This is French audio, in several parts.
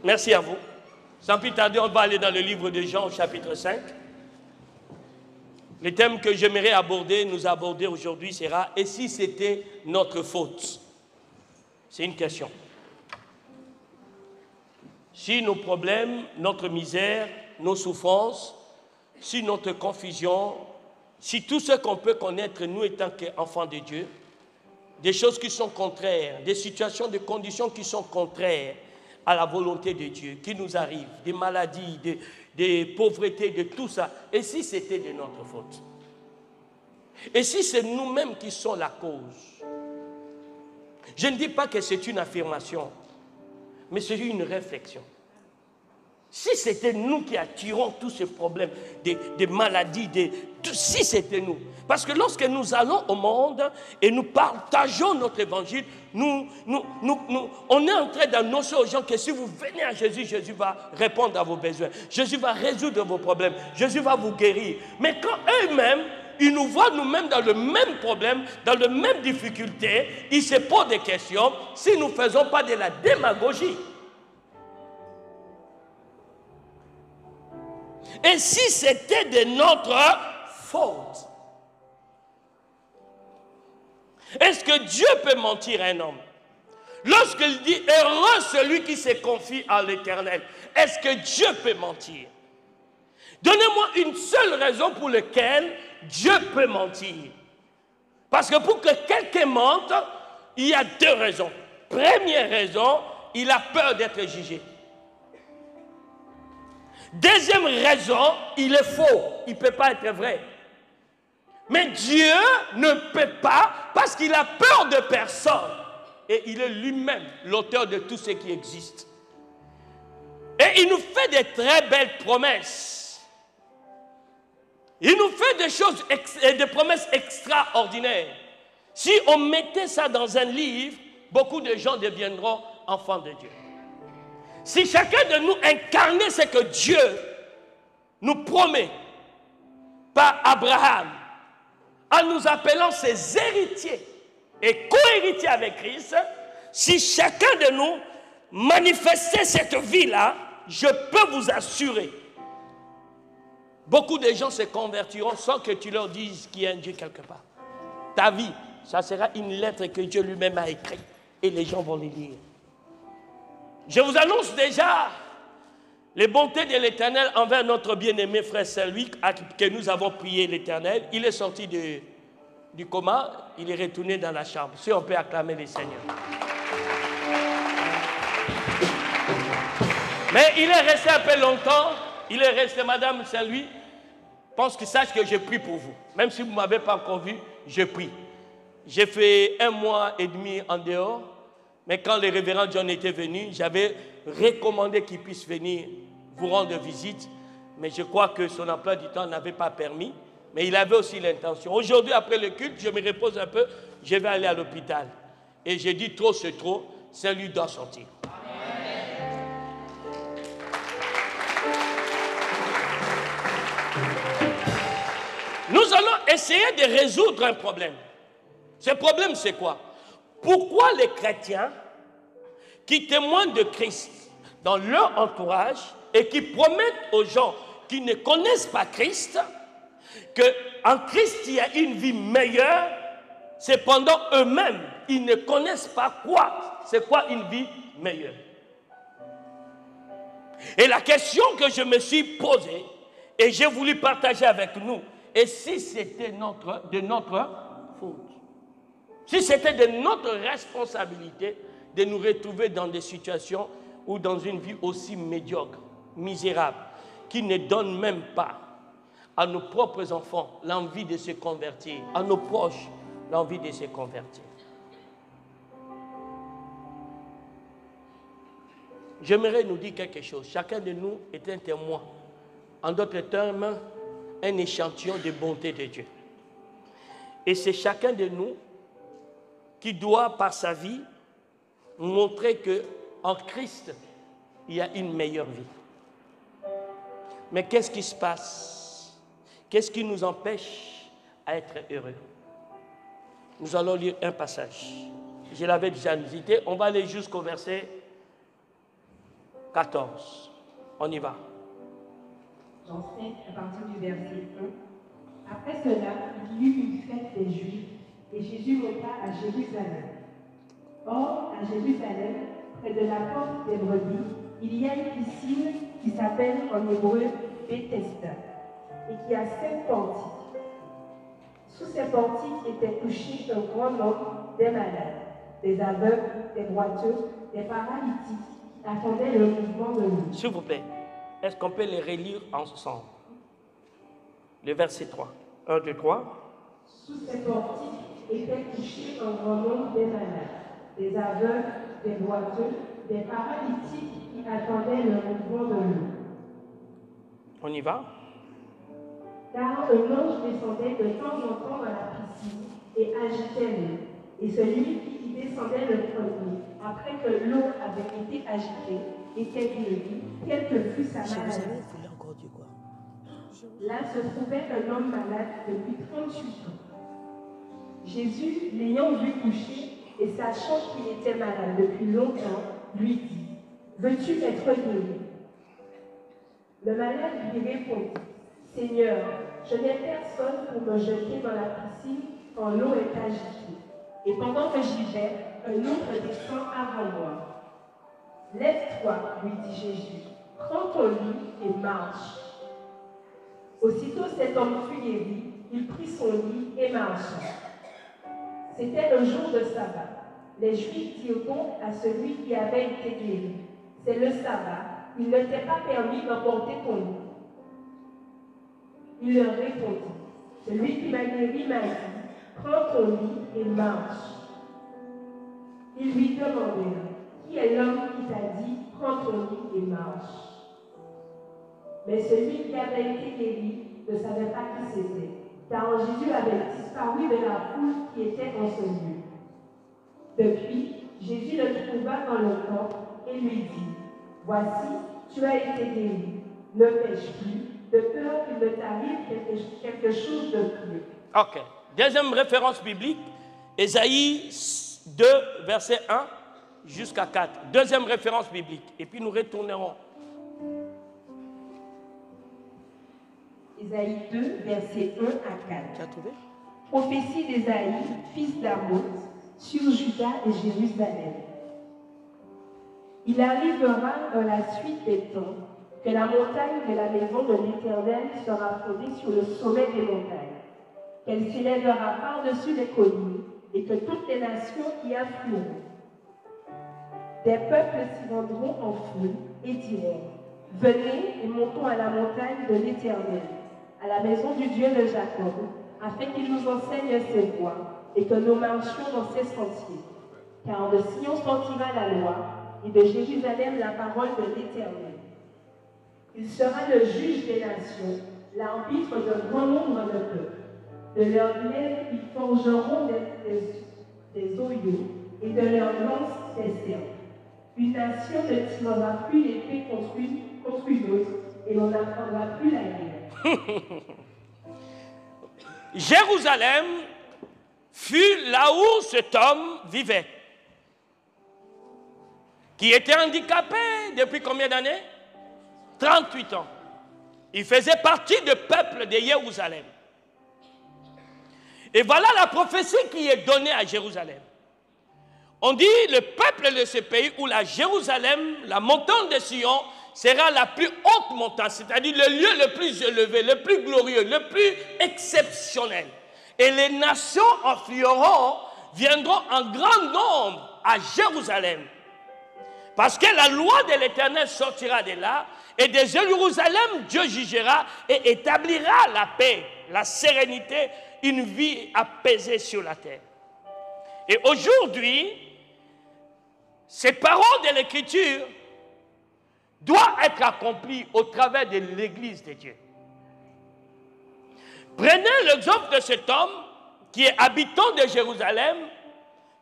Merci à vous. Sans plus tarder, on va aller dans le livre de Jean au chapitre 5. Le thème que j'aimerais nous aborder aujourd'hui sera « Et si c'était notre faute ?» C'est une question. Si nos problèmes, notre misère, nos souffrances, si notre confusion, si tout ce qu'on peut connaître nous étant qu'enfants de Dieu, des choses qui sont contraires, des situations, des conditions qui sont contraires à la volonté de Dieu, qui nous arrivent, des maladies, des pauvretés, de tout ça, et si c'était de notre faute? Et si c'est nous-mêmes qui sommes la cause? Je ne dis pas que c'est une affirmation, mais c'est une réflexion. Si c'était nous qui attirons tous ces problèmes, des maladies, si c'était nous. Parce que lorsque nous allons au monde et nous partageons notre évangile, on est en train d'annoncer aux gens que si vous venez à Jésus, Jésus va répondre à vos besoins. Jésus va résoudre vos problèmes. Jésus va vous guérir. Mais quand eux-mêmes, ils nous voient nous-mêmes dans le même problème, dans les mêmes difficultés, ils se posent des questions si nous ne faisons pas de la démagogie. Et si c'était de notre faute? Est-ce que Dieu peut mentir à un homme? Lorsqu'il dit « Heureux celui qui se confie à l'Éternel », est-ce que Dieu peut mentir? Donnez-moi une seule raison pour laquelle Dieu peut mentir. Parce que pour que quelqu'un mente, il y a deux raisons. Première raison, il a peur d'être jugé. Deuxième raison, il est faux. Il ne peut pas être vrai. Mais Dieu ne peut pas parce qu'il a peur de personne. Et il est lui-même l'auteur de tout ce qui existe. Et il nous fait des très belles promesses. Il nous fait des choses, des promesses extraordinaires. Si on mettait ça dans un livre, beaucoup de gens deviendront enfants de Dieu. Si chacun de nous incarnait ce que Dieu nous promet par Abraham, en nous appelant ses héritiers et co-héritiers avec Christ, si chacun de nous manifestait cette vie-là, je peux vous assurer, beaucoup de gens se convertiront sans que tu leur dises qu'il y a un Dieu quelque part. Ta vie, ça sera une lettre que Dieu lui-même a écrite et les gens vont les lire. Je vous annonce déjà les bontés de l'Éternel envers notre bien-aimé frère Saint-Louis, que nous avons prié l'Éternel. Il est sorti du coma, il est retourné dans la chambre. Si on peut acclamer le Seigneur. Mais il est resté un peu longtemps. Il est resté, Madame Saint-Louis, pense que sache que je prie pour vous. Même si vous ne m'avez pas encore vu, je prie. J'ai fait 1 mois et demi en dehors. Mais quand le révérend John était venu, j'avais recommandé qu'il puisse venir vous rendre visite. Mais je crois que son emploi du temps n'avait pas permis. Mais il avait aussi l'intention. Aujourd'hui, après le culte, je me repose un peu. Je vais aller à l'hôpital. Et j'ai dit trop c'est trop. Saint-Louis doit sortir. Nous allons essayer de résoudre un problème. Ce problème, c'est quoi? Pourquoi les chrétiens qui témoignent de Christ dans leur entourage et qui promettent aux gens qui ne connaissent pas Christ qu'en Christ il y a une vie meilleure, cependant eux-mêmes, ils ne connaissent pas quoi? C'est quoi une vie meilleure? Et la question que je me suis posée, et j'ai voulu partager avec nous, et si c'était de notre faute? Si c'était de notre responsabilité de nous retrouver dans des situations ou dans une vie aussi médiocre, misérable, qui ne donne même pas à nos propres enfants l'envie de se convertir, à nos proches l'envie de se convertir. J'aimerais nous dire quelque chose. Chacun de nous est un témoin. En d'autres termes, un échantillon de bonté de Dieu. Et c'est chacun de nous qui doit, par sa vie, montrer qu'en Christ, il y a une meilleure vie. Mais qu'est-ce qui se passe? Qu'est-ce qui nous empêche à être heureux? Nous allons lire un passage. Je l'avais déjà visité. On va aller jusqu'au verset 14. On y va. J'enseigne à partir du verset 1. Après cela, il y eut une fête des Juifs, et Jésus monta à Jérusalem. Or, à Jérusalem, près de la porte des brebis, il y a une piscine qui s'appelle en hébreu Bethesda, et qui a 7 portiques. Sous ces portiques étaient couchés un grand nombre des malades, des aveugles, des boiteux, des paralytiques, qui attendaient le mouvement de l'eau. S'il vous plaît, est-ce qu'on peut les relire ensemble? Le verset 3. 1, 2, 3. Sous ces portiques étaient couchés un grand nombre des malades, des aveugles, des boiteux, des paralytiques qui attendaient le mouvement de l'eau. On y va. Car un ange descendait de temps en temps dans la piscine et agitait l'eau. Et celui qui descendait le premier, après que l'eau avait été agitée, était guéri, quelle que fût sa maladie. Là se trouvait un homme malade depuis 38 ans. Jésus, l'ayant vu coucher et sachant qu'il était malade depuis longtemps, lui dit, « Veux-tu être guéri ?» Le malade lui répondit, « Seigneur, je n'ai personne pour me jeter dans la piscine quand l'eau est agitée. Et pendant que j'y vais, un autre descend avant moi. Lève-toi, lui dit Jésus, prends ton lit et marche. » Aussitôt cet homme fut guéri, il prit son lit et marcha. C'était un jour de sabbat. Les Juifs dirent donc à celui qui avait été guéri, « C'est le sabbat, il ne t'est pas permis d'emporter ton lit. » Il leur répondit, « Celui qui m'a guéri m'a dit, prends ton lit et marche. » Ils lui demandèrent, « Qui est l'homme qui t'a dit, prends ton lit et marche ?» Mais celui qui avait été guéri ne savait pas qui c'était, car Jésus avait disparu de la foule qui était en ce lieu. Depuis, Jésus le trouva dans le camp et lui dit, « Voici, tu as été guéri, ne pêche plus, de peur qu'il ne t'arrive quelque chose de plus. » Ok. Deuxième référence biblique, Ésaïe 2, verset 1 jusqu'à 4. Deuxième référence biblique. Et puis nous retournerons. Ésaïe 2, verset 1 à 4. Tu as trouvé? Prophétie d'Ésaïe, fils d'Amos, sur Juda et Jérusalem. Il arrivera dans la suite des temps que la montagne de la maison de l'Éternel sera fondée sur le sommet des montagnes, qu'elle s'élèvera par-dessus les collines et que toutes les nations y afflueront. Des peuples s'y rendront en foule et diront, « Venez et montons à la montagne de l'Éternel, à la maison du Dieu de Jacob, afin qu'il nous enseigne ses voies et que nous marchions dans ses sentiers. Car de Sion sortira la loi et de Jérusalem la parole de l'Éternel. Il sera le juge des nations, l'arbitre d'un grand nombre de peuples. De leurs glaives, ils forgeront des oyaux et de leurs lances des serpes. Une nation ne tirera plus l'épée contre une autre et l'on n'apprendra plus la guerre. Jérusalem fut là où cet homme vivait, qui était handicapé depuis combien d'années? 38 ans. Il faisait partie du peuple de Jérusalem. Et voilà la prophétie qui est donnée à Jérusalem. On dit le peuple de ce pays où la Jérusalem, la montagne de Sion, sera la plus haute montagne, c'est-à-dire le lieu le plus élevé, le plus glorieux, le plus exceptionnel. Et les nations afflueront, viendront en grand nombre à Jérusalem. Parce que la loi de l'Éternel sortira de là, et de Jérusalem, Dieu jugera et établira la paix, la sérénité, une vie apaisée sur la terre. Et aujourd'hui, ces paroles de l'Écriture doivent être accomplies au travers de l'Église de Dieu. Prenez l'exemple de cet homme qui est habitant de Jérusalem,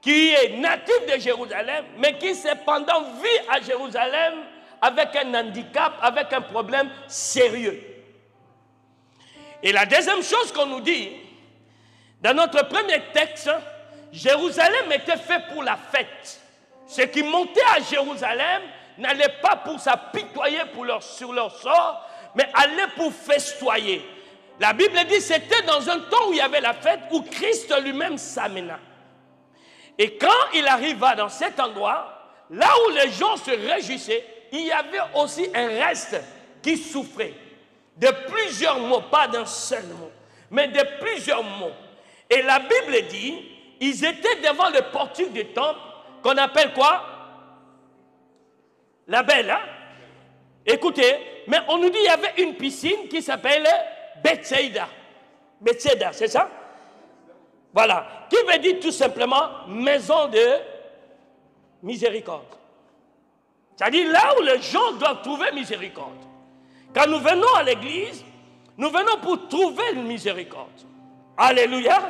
qui est natif de Jérusalem, mais qui cependant vit à Jérusalem avec un handicap, avec un problème sérieux. Et la deuxième chose qu'on nous dit, dans notre premier texte, Jérusalem était fait pour la fête. Ceux qui montaient à Jérusalem n'allait pas pour s'apitoyer sur leur sort, mais allait pour festoyer. La Bible dit que c'était dans un temps où il y avait la fête, où Christ lui-même s'amena. Et quand il arriva dans cet endroit, là où les gens se réjouissaient, il y avait aussi un reste qui souffrait de plusieurs mots, pas d'un seul mot, mais de plusieurs mots. Et la Bible dit, ils étaient devant le portique du temple, qu'on appelle quoi? La Belle, hein? Écoutez, mais on nous dit qu'il y avait une piscine qui s'appelle Bethsaïda. Bethsaïda, c'est ça? Voilà, qui veut dire tout simplement maison de miséricorde. C'est-à-dire là où les gens doivent trouver miséricorde. Quand nous venons à l'église, nous venons pour trouver une miséricorde. Alléluia.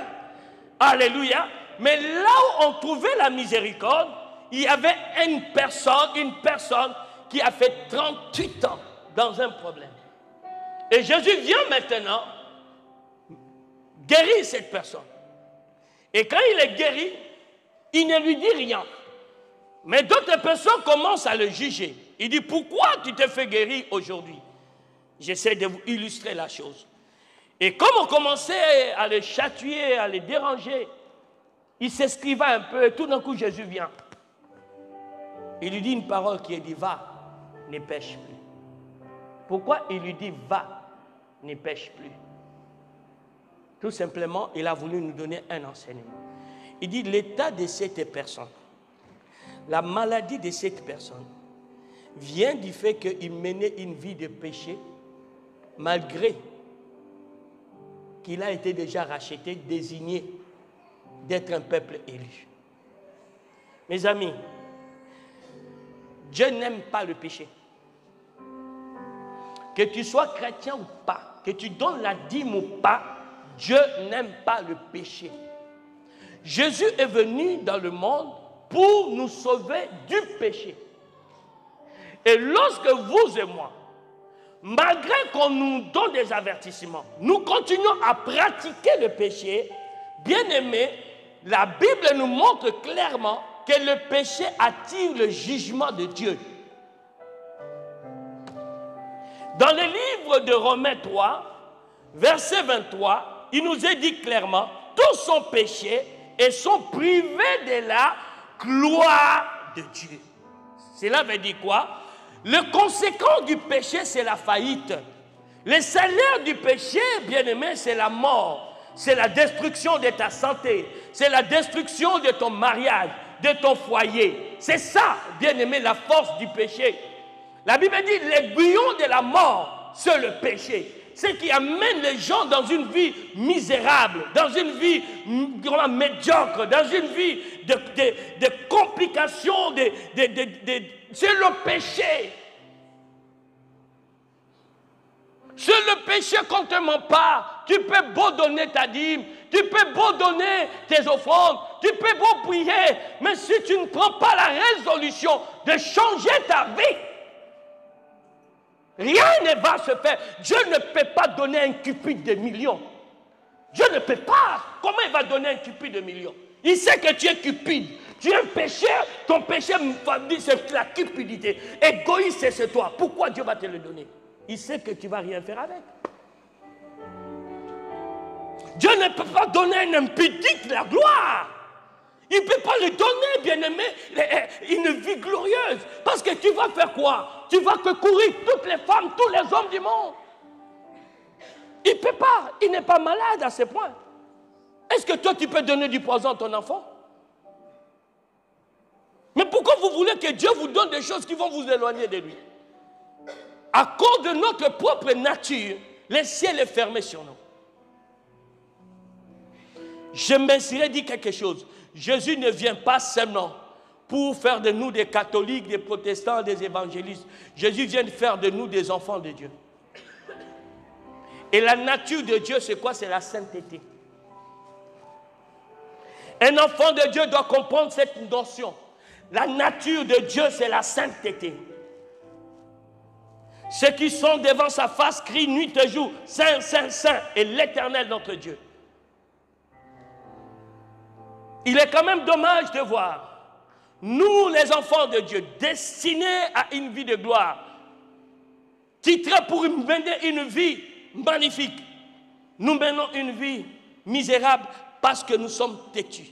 Alléluia. Mais là où on trouvait la miséricorde, il y avait une personne qui a fait 38 ans dans un problème. Et Jésus vient maintenant guérir cette personne. Et quand il est guéri, il ne lui dit rien. Mais d'autres personnes commencent à le juger. Il dit, pourquoi tu te fais guérir aujourd'hui? J'essaie de vous illustrer la chose. Et comme on commençait à le chatouiller, à le déranger, il s'esquiva un peu et tout d'un coup Jésus vient. Il lui dit une parole qui est dit, va, ne pêche plus. Pourquoi il lui dit, va, ne pêche plus? Tout simplement, il a voulu nous donner un enseignement. Il dit, l'état de cette personne, la maladie de cette personne, vient du fait qu'il menait une vie de péché, malgré qu'il a été déjà racheté, désigné d'être un peuple élu. Mes amis, Dieu n'aime pas le péché. Que tu sois chrétien ou pas, que tu donnes la dîme ou pas, Dieu n'aime pas le péché. Jésus est venu dans le monde pour nous sauver du péché. Et lorsque vous et moi, malgré qu'on nous donne des avertissements, nous continuons à pratiquer le péché, bien aimé, la Bible nous montre clairement que le péché attire le jugement de Dieu. Dans le livre de Romains 3, verset 23, il nous est dit clairement, tous sont péchés et sont privés de la gloire de Dieu. Cela veut dire quoi? Le conséquent du péché, c'est la faillite. Le salaire du péché, bien aimé, c'est la mort. C'est la destruction de ta santé. C'est la destruction de ton mariage, de ton foyer. C'est ça, bien aimé, la force du péché. La Bible dit, l'aiguillon de la mort, c'est le péché. Ce qui amène les gens dans une vie misérable, dans une vie médiocre, dans une vie de complications, c'est le péché. C'est le péché qu'on ne te ment pas. Tu peux beau donner ta dîme, tu peux beau donner tes offrandes, tu peux beau prier, mais si tu ne prends pas la résolution de changer ta vie, rien ne va se faire. Dieu ne peut pas donner un cupide de millions. Dieu ne peut pas. Comment il va donner un cupide de millions? Il sait que tu es cupide. Tu es un pécheur. Ton péché, c'est la cupidité. Égoïste, c'est toi. Pourquoi Dieu va te le donner? Il sait que tu ne vas rien faire avec. Dieu ne peut pas donner à un impudique la gloire. Il ne peut pas lui donner, bien-aimé, une vie glorieuse. Parce que tu vas faire quoi? Tu vas que courir toutes les femmes, tous les hommes du monde. Il ne peut pas. Il n'est pas malade à ce point. Est-ce que toi, tu peux donner du poison à ton enfant? Mais pourquoi vous voulez que Dieu vous donne des choses qui vont vous éloigner de lui? À cause de notre propre nature, le ciel est fermé sur nous. Je m'essaierai dire quelque chose. Jésus ne vient pas seulement pour faire de nous des catholiques, des protestants, des évangélistes. Jésus vient de faire de nous des enfants de Dieu. Et la nature de Dieu, c'est quoi? C'est la sainteté. Un enfant de Dieu doit comprendre cette notion. La nature de Dieu, c'est la sainteté. Ceux qui sont devant sa face crient nuit et jour, Saint, Saint, Saint, et l'Éternel notre Dieu. Il est quand même dommage de voir nous les enfants de Dieu, destinés à une vie de gloire, titrés pour mener une vie magnifique, nous menons une vie misérable parce que nous sommes têtus.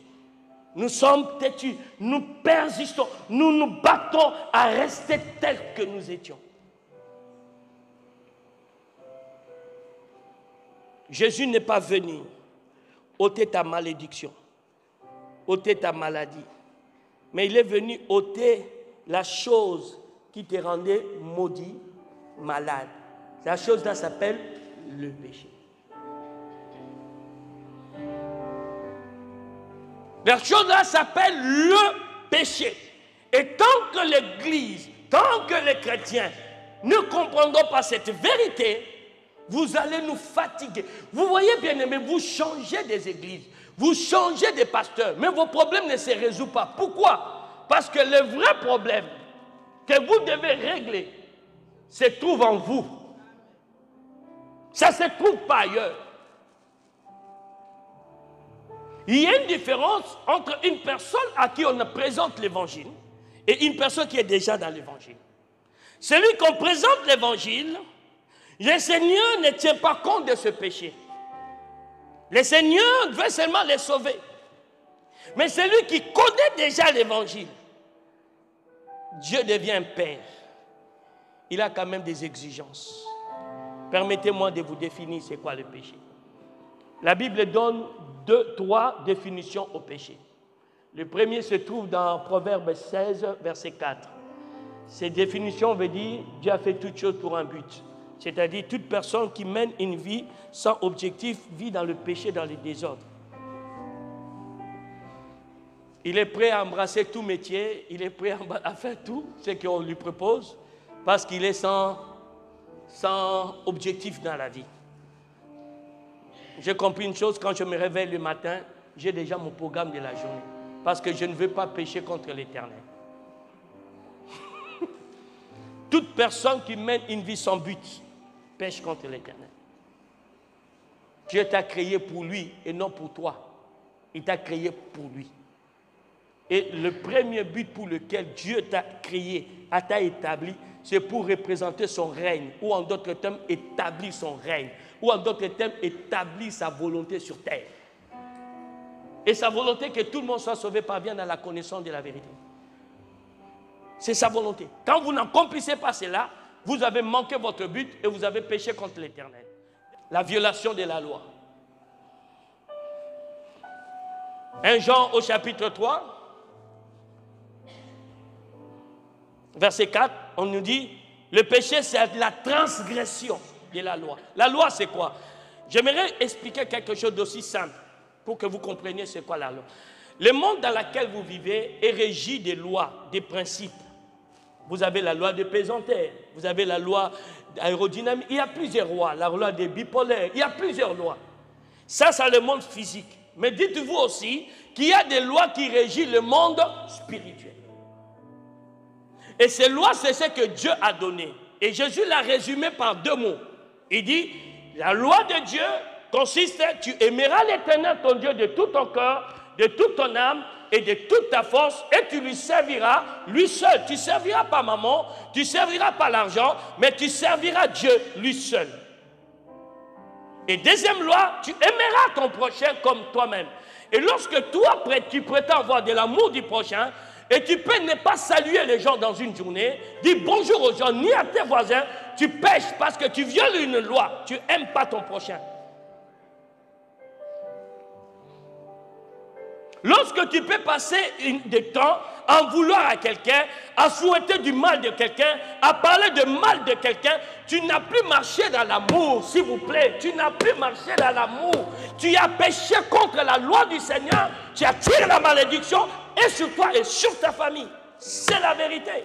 Nous sommes têtus, nous persistons, nous nous battons à rester tels que nous étions. Jésus n'est pas venu ôter ta malédiction, ôter ta maladie, mais il est venu ôter la chose qui te rendait maudit, malade. La chose-là s'appelle le péché. La chose-là s'appelle le péché. Et tant que l'Église, tant que les chrétiens ne comprendront pas cette vérité, vous allez nous fatiguer. Vous voyez, bien aimé, vous changez des églises, vous changez des pasteurs, mais vos problèmes ne se résolvent pas. Pourquoi? Parce que le vrai problème que vous devez régler se trouve en vous. Ça ne se trouve pas ailleurs. Il y a une différence entre une personne à qui on présente l'évangile et une personne qui est déjà dans l'évangile. Celui qu'on présente l'évangile, le Seigneur ne tient pas compte de ce péché. Le Seigneur veut seulement les sauver. Mais celui qui connaît déjà l'évangile, Dieu devient un père. Il a quand même des exigences. Permettez-moi de vous définir c'est quoi le péché. La Bible donne 3 définitions au péché. Le premier se trouve dans Proverbe 16, verset 4. Cette définition veut dire Dieu a fait toutes choses pour un but. C'est-à-dire toute personne qui mène une vie sans objectif vit dans le péché, dans le désordre. Il est prêt à embrasser tout métier, il est prêt à faire tout ce qu'on lui propose parce qu'il est sans objectif dans la vie. J'ai compris une chose, quand je me réveille le matin, j'ai déjà mon programme de la journée. Parce que je ne veux pas pécher contre l'Éternel. Toute personne qui mène une vie sans but pêche contre l'Éternel. Dieu t'a créé pour lui et non pour toi. Il t'a créé pour lui. Et le premier but pour lequel Dieu t'a créé, t'a établi, c'est pour représenter son règne, ou en d'autres termes, établir son règne, ou en d'autres termes, établir sa volonté sur terre. Et sa volonté que tout le monde soit sauvé parvient dans la connaissance de la vérité. C'est sa volonté. Quand vous n'accomplissez pas cela, vous avez manqué votre but et vous avez péché contre l'Éternel. La violation de la loi. 1 Jean au chapitre 3, verset 4, on nous dit, le péché c'est la transgression de la loi. La loi c'est quoi? J'aimerais expliquer quelque chose d'aussi simple pour que vous compreniez c'est quoi la loi. Le monde dans lequel vous vivez est régi des lois, des principes. Vous avez la loi de pesanteur, vous avez la loi aérodynamique, il y a plusieurs lois, la loi des bipolaires, il y a plusieurs lois. Ça, c'est le monde physique. Mais dites-vous aussi qu'il y a des lois qui régissent le monde spirituel. Et ces lois, c'est ce que Dieu a donné. Et Jésus l'a résumé par 2 mots. Il dit, la loi de Dieu consiste, tu aimeras l'Éternel ton Dieu de tout ton cœur, de toute ton âme et de toute ta force, et tu lui serviras, lui seul. Tu ne serviras pas maman, tu ne serviras pas l'argent, mais tu serviras Dieu, lui seul. Et deuxième loi, tu aimeras ton prochain comme toi-même. Et lorsque toi, tu prétends avoir de l'amour du prochain, et tu peux ne pas saluer les gens dans une journée, dire bonjour aux gens, ni à tes voisins, tu pêches parce que tu violes une loi, tu n'aimes pas ton prochain. Lorsque tu peux passer du temps à vouloir à quelqu'un, à souhaiter du mal de quelqu'un, à parler de mal de quelqu'un, tu n'as plus marché dans l'amour, s'il vous plaît. Tu n'as plus marché dans l'amour. Tu as péché contre la loi du Seigneur, tu attires la malédiction et sur toi et sur ta famille. C'est la vérité.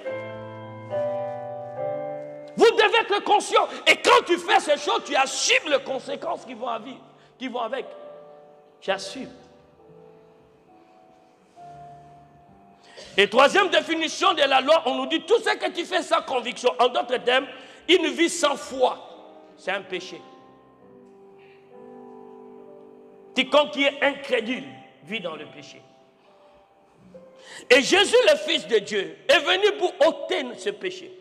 Vous devez être conscient. Et quand tu fais ces choses, tu assumes les conséquences qui vont avec. Tu assumes. Et troisième définition de la loi, on nous dit tout ce que tu fais sans conviction. En d'autres termes, une vie sans foi, c'est un péché. Quiconque qui est incrédule vit dans le péché. Et Jésus, le Fils de Dieu, est venu pour ôter ce péché.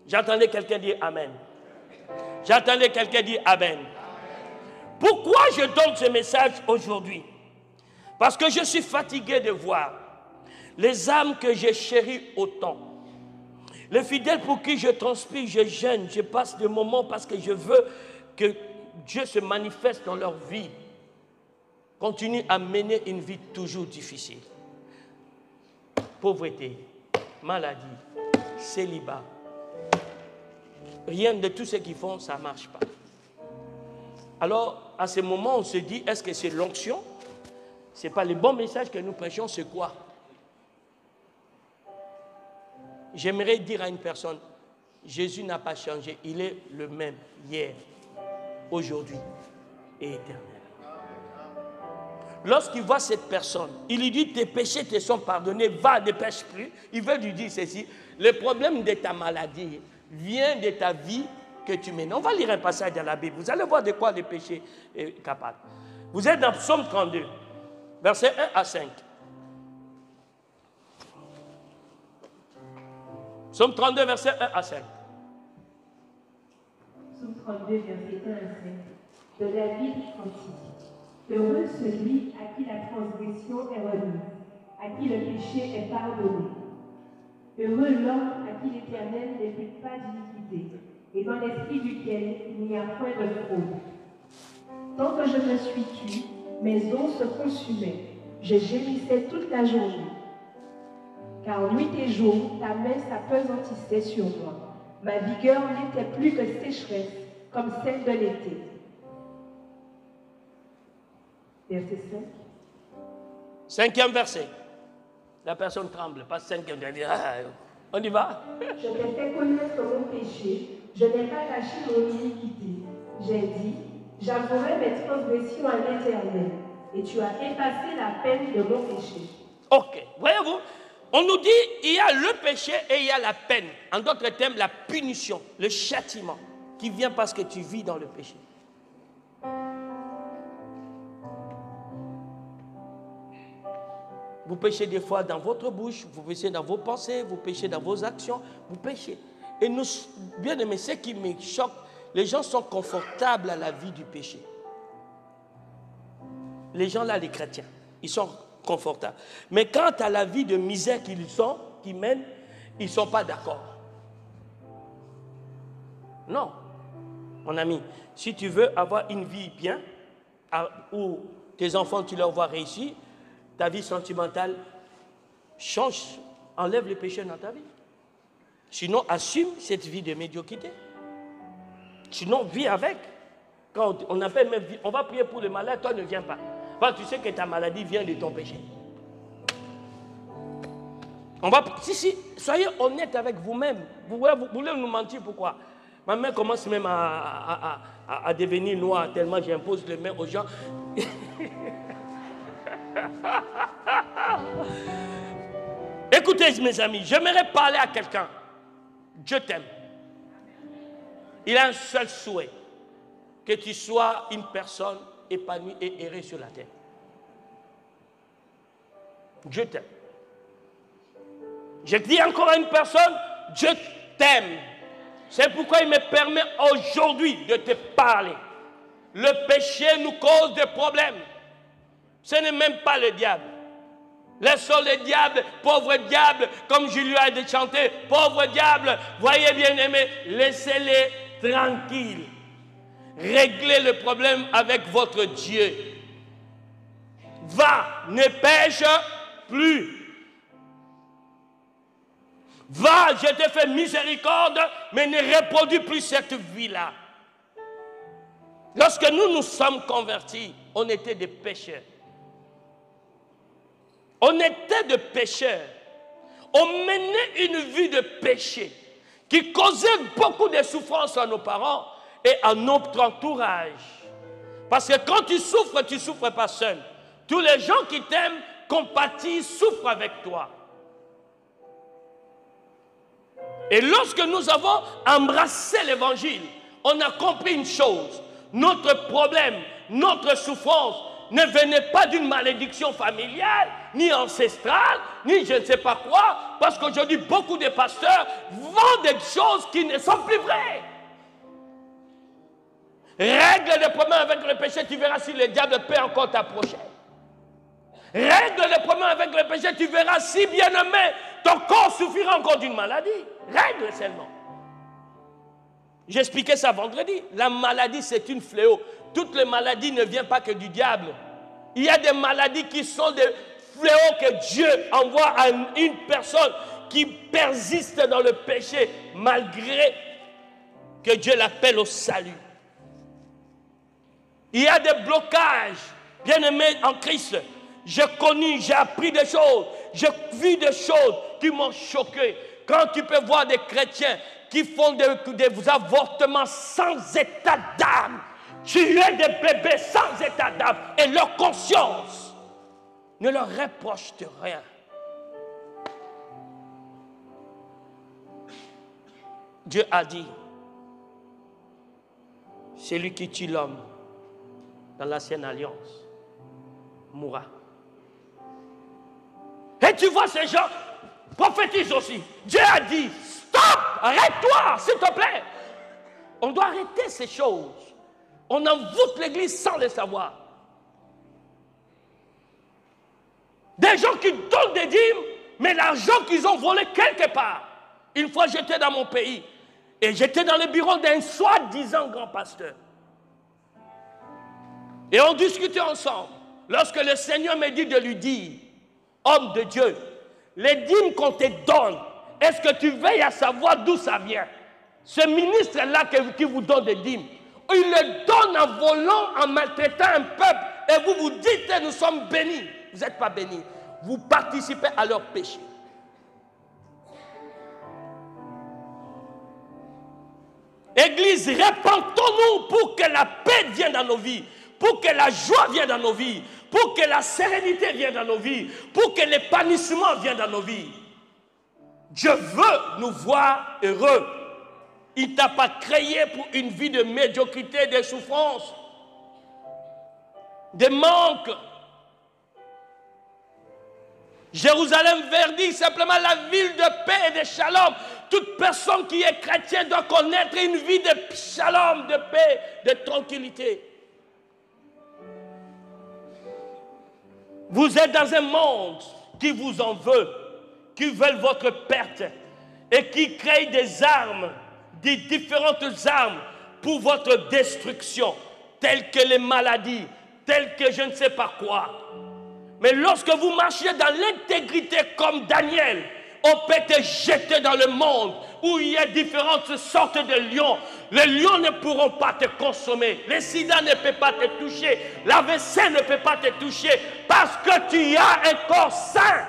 J'entendais quelqu'un dire Amen. J'entendais quelqu'un dire Amen. Pourquoi je donne ce message aujourd'hui? Parce que je suis fatigué de voir les âmes que j'ai chéries autant. Les fidèles pour qui je transpire, je gêne, je passe des moments parce que je veux que Dieu se manifeste dans leur vie. Continue à mener une vie toujours difficile. Pauvreté, maladie, célibat. Rien de tout ce qu'ils font, ça ne marche pas. Alors, à ce moment, on se dit, est-ce que c'est l'onction? Ce n'est pas le bon message que nous prêchons, c'est quoi? J'aimerais dire à une personne, Jésus n'a pas changé, il est le même hier, aujourd'hui et éternel. Lorsqu'il voit cette personne, il lui dit, tes péchés te sont pardonnés, va, ne pêche plus. Il veut lui dire ceci, le problème de ta maladie vient de ta vie que tu mènes. On va lire un passage dans la Bible, vous allez voir de quoi le péché est capable. Vous êtes dans Psaume 32, versets 1 à 5. Psaume 32, versets 1 à 5. Psaume 32, versets 1 à 5. De David antique. Heureux celui à qui la transgression est remise, à qui le péché est pardonné. Heureux l'homme à qui l'Éternel n'implique pas d'iniquité, et dans l'esprit duquel il n'y a point de fraude. Tant que je me suis tue, mes os se consumaient, je gémissais toute la journée. Car nuit et jour, ta main s'apesantissait sur moi. Ma vigueur n'était plus que sécheresse, comme celle de l'été. Verset 5. Cinquième verset. La personne tremble, pas cinquième. On y va. Je t'ai fait connaître mon péché, je n'ai pas caché mon iniquité. J'ai dit, j'avouerai mes transgressions à l'Éternel, et tu as effacé la peine de mon péché. Ok, voyez-vous, on nous dit, il y a le péché et il y a la peine. En d'autres termes, la punition, le châtiment, qui vient parce que tu vis dans le péché. Vous péchez des fois dans votre bouche, vous péchez dans vos pensées, vous péchez dans vos actions, vous péchez. Et nous, bien aimés, ce qui me choque, les gens sont confortables à la vie du péché. Les gens là, les chrétiens, ils sont confortables. Mais quant à la vie de misère qu'ils mènent, ils ne sont pas d'accord. Non, mon ami, si tu veux avoir une vie bien, où tes enfants, tu leur vois réussir, ta vie sentimentale change, enlève le péché dans ta vie. Sinon, assume cette vie de médiocrité. Sinon, vis avec. Quand on appelle même, on va prier pour le malade, toi ne viens pas. Parce que tu sais que ta maladie vient de ton péché. Si, soyez honnête avec vous-même. Vous voulez nous mentir, pourquoi? Ma main commence même à devenir noire tellement j'impose les mains aux gens. Écoutez mes amis, j'aimerais parler à quelqu'un. Je t'aime. Il a un seul souhait, que tu sois une personne épanouie et errée sur la terre. Je t'aime. Je dis encore à une personne, je t'aime. C'est pourquoi il me permet aujourd'hui de te parler. Le péché nous cause des problèmes. Ce n'est même pas le diable. Laissons le diable, pauvre diable, comme je lui ai chanté, pauvre diable, voyez bien aimé, laissez-les tranquilles. Réglez le problème avec votre Dieu. Va, ne pêche plus. Va, je te fais miséricorde, mais ne reproduis plus cette vie-là. Lorsque nous nous sommes convertis, on était des pécheurs. On était des pécheurs. On menait une vie de péché qui causait beaucoup de souffrance à nos parents et à notre entourage. Parce que quand tu souffres pas seul. Tous les gens qui t'aiment, compatissent, souffrent avec toi. Et lorsque nous avons embrassé l'évangile, on a compris une chose. Notre problème, notre souffrance ne venait pas d'une malédiction familiale, ni ancestrale, ni je ne sais pas quoi, parce qu'aujourd'hui, beaucoup de pasteurs vendent des choses qui ne sont plus vraies. Règle les problèmes avec le péché, tu verras si le diable peut encore t'approcher. Règle les problèmes avec le péché, tu verras si bien aimé, ton corps souffrira encore d'une maladie. Règle seulement. J'expliquais ça vendredi. La maladie, c'est une fléau. Toutes les maladies ne viennent pas que du diable. Il y a des maladies qui sont des fléaux que Dieu envoie à une personne qui persiste dans le péché malgré que Dieu l'appelle au salut. Il y a des blocages, bien aimés en Christ. J'ai connu, j'ai appris des choses, j'ai vu des choses qui m'ont choqué. Quand tu peux voir des chrétiens qui font des avortements sans état d'âme, tuer des bébés sans état d'âme, et leur conscience ne leur reproche de rien. Dieu a dit, celui qui tue l'homme dans l'ancienne alliance mourra. Et tu vois ces gens prophétisent aussi. Dieu a dit, stop, arrête-toi, s'il te plaît. On doit arrêter ces choses. On envoûte l'église sans le savoir. Des gens qui donnent des dîmes, mais l'argent qu'ils ont volé quelque part. Une fois, j'étais dans mon pays et j'étais dans le bureau d'un soi-disant grand pasteur. Et on discutait ensemble. Lorsque le Seigneur me dit de lui dire, homme de Dieu, les dîmes qu'on te donne, est-ce que tu veilles à savoir d'où ça vient? Ce ministre-là qui vous donne des dîmes, il le donne en volant, en maltraitant un peuple, et vous vous dites, nous sommes bénis. Vous n'êtes pas bénis. Vous participez à leur péché. Église, répandons-nous pour que la paix vienne dans nos vies, pour que la joie vienne dans nos vies, pour que la sérénité vienne dans nos vies, pour que l'épanouissement vienne dans nos vies. Dieu veut nous voir heureux. Il ne t'a pas créé pour une vie de médiocrité, de souffrance, de manque. Jérusalem verdit simplement la ville de paix et de shalom. Toute personne qui est chrétienne doit connaître une vie de shalom, de paix, de tranquillité. Vous êtes dans un monde qui vous en veut, qui veut votre perte et qui crée des armes, des différentes armes pour votre destruction, telles que les maladies, telles que je ne sais pas quoi. Mais lorsque vous marchez dans l'intégrité comme Daniel, on peut te jeter dans le monde où il y a différentes sortes de lions. Les lions ne pourront pas te consommer. Le sida ne peut pas te toucher. L'AVC ne peut pas te toucher parce que tu as un corps sain.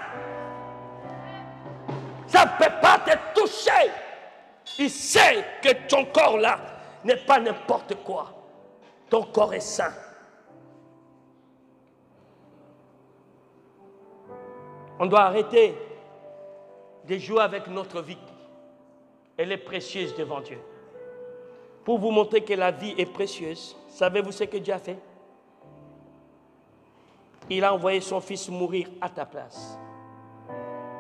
Ça ne peut pas te toucher. Il sait que ton corps là n'est pas n'importe quoi. Ton corps est sain. On doit arrêter de jouer avec notre vie. Elle est précieuse devant Dieu. Pour vous montrer que la vie est précieuse, savez-vous ce que Dieu a fait? Il a envoyé son fils mourir à ta place.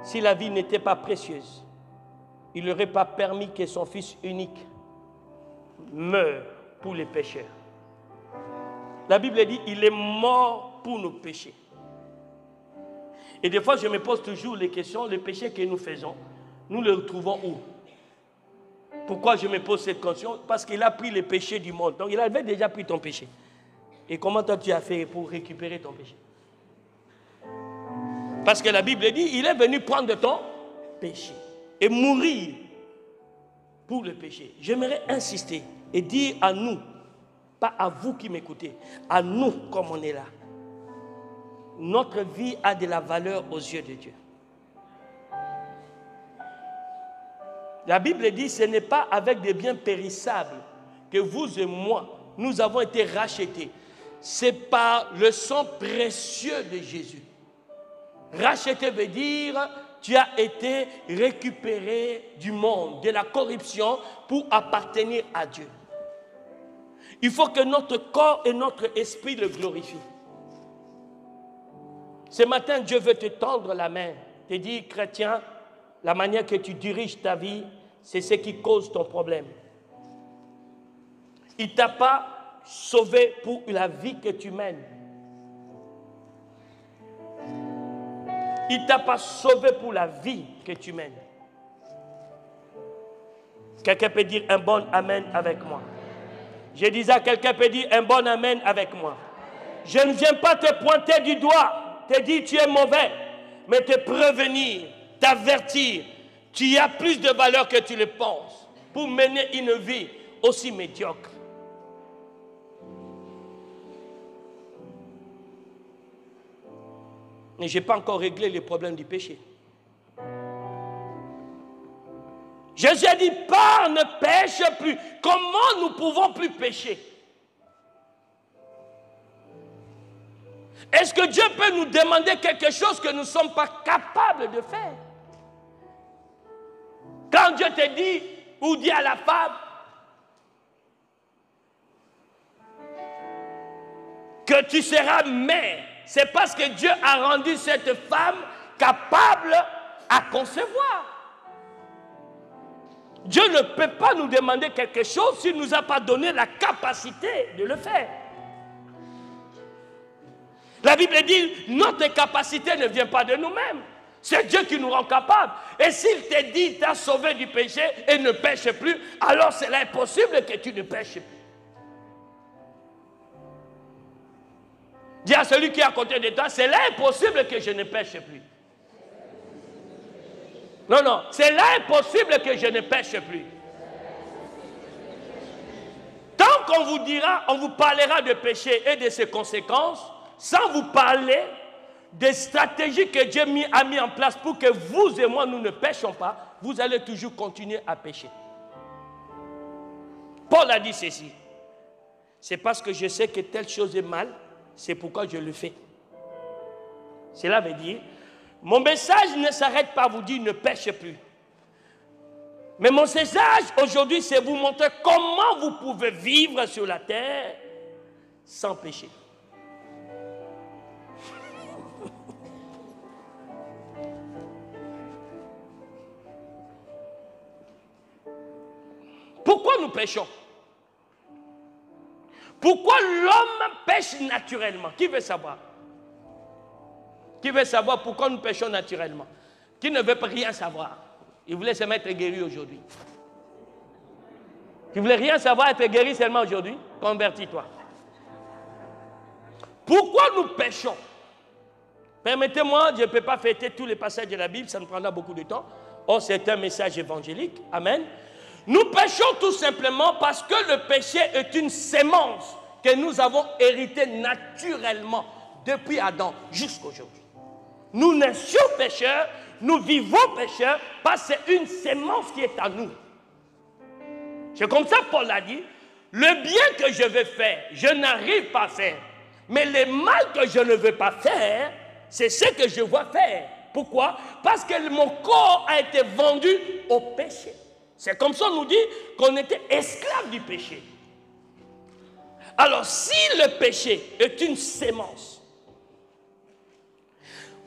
Si la vie n'était pas précieuse, il n'aurait pas permis que son fils unique meure pour les pécheurs. La Bible dit, il est mort pour nos péchés. Et des fois, je me pose toujours les questions, les péchés que nous faisons, nous les retrouvons où? Pourquoi je me pose cette question? Parce qu'il a pris les péchés du monde. Donc, il avait déjà pris ton péché. Et comment toi, tu as fait pour récupérer ton péché? Parce que la Bible dit, il est venu prendre ton péché et mourir pour le péché. J'aimerais insister et dire à nous, pas à vous qui m'écoutez, à nous comme on est là. Notre vie a de la valeur aux yeux de Dieu. La Bible dit, ce n'est pas avec des biens périssables que vous et moi, nous avons été rachetés. C'est par le sang précieux de Jésus. Racheter veut dire, tu as été récupéré du monde, de la corruption, pour appartenir à Dieu. Il faut que notre corps et notre esprit le glorifient. Ce matin, Dieu veut te tendre la main, te dire, chrétien, la manière que tu diriges ta vie, c'est ce qui cause ton problème. Il ne t'a pas sauvé pour la vie que tu mènes. Il ne t'a pas sauvé pour la vie que tu mènes. Quelqu'un peut dire un bon amen avec moi. Je disais, quelqu'un peut dire un bon amen avec moi. Je ne viens pas te pointer du doigt, te dire tu es mauvais, mais te prévenir, t'avertir. Tu as plus de valeur que tu le penses pour mener une vie aussi médiocre. Mais je n'ai pas encore réglé les problèmes du péché. Jésus a dit, pars, ne pêche plus. Comment nous pouvons plus pécher? Est-ce que Dieu peut nous demander quelque chose que nous ne sommes pas capables de faire? Quand Dieu te dit, ou dit à la femme, que tu seras mère, c'est parce que Dieu a rendu cette femme capable à concevoir. Dieu ne peut pas nous demander quelque chose s'il ne nous a pas donné la capacité de le faire. La Bible dit, notre capacité ne vient pas de nous-mêmes. C'est Dieu qui nous rend capables. Et s'il te dit, il t'a sauvé du péché et ne pêche plus, alors c'est impossible que tu ne pêches plus. Dis à celui qui est à côté de toi, c'est impossible que je ne pêche plus. Non, non, c'est impossible que je ne pêche plus. Tant qu'on vous dira, on vous parlera de péché et de ses conséquences, sans vous parler des stratégies que Dieu a mis en place pour que vous et moi, nous ne péchions pas, vous allez toujours continuer à pécher. Paul a dit ceci. C'est parce que je sais que telle chose est mal, c'est pourquoi je le fais. Cela veut dire, mon message ne s'arrête pas à vous dire ne pêchez plus. Mais mon message aujourd'hui, c'est vous montrer comment vous pouvez vivre sur la terre sans péché. Pourquoi nous péchons? Pourquoi l'homme pêche naturellement? Qui veut savoir? Qui veut savoir pourquoi nous péchons naturellement? Qui ne veut pas rien savoir? Il voulait se mettre guéri aujourd'hui. Tu voulais rien savoir, être guéri seulement aujourd'hui? Convertis-toi. Pourquoi nous péchons? Permettez-moi, je ne peux pas fêter tous les passages de la Bible, ça nous prendra beaucoup de temps. Or, c'est un message évangélique. Amen. Nous péchons tout simplement parce que le péché est une sémence que nous avons héritée naturellement depuis Adam jusqu'à aujourd'hui. Nous naissions pécheurs, nous vivons pécheurs parce que c'est une sémence qui est à nous. C'est comme ça que Paul a dit, le bien que je veux faire, je n'arrive pas à faire. Mais le mal que je ne veux pas faire, c'est ce que je vois faire. Pourquoi? Parce que mon corps a été vendu au péché. C'est comme ça qu'on nous dit qu'on était esclave du péché. Alors, si le péché est une sémence,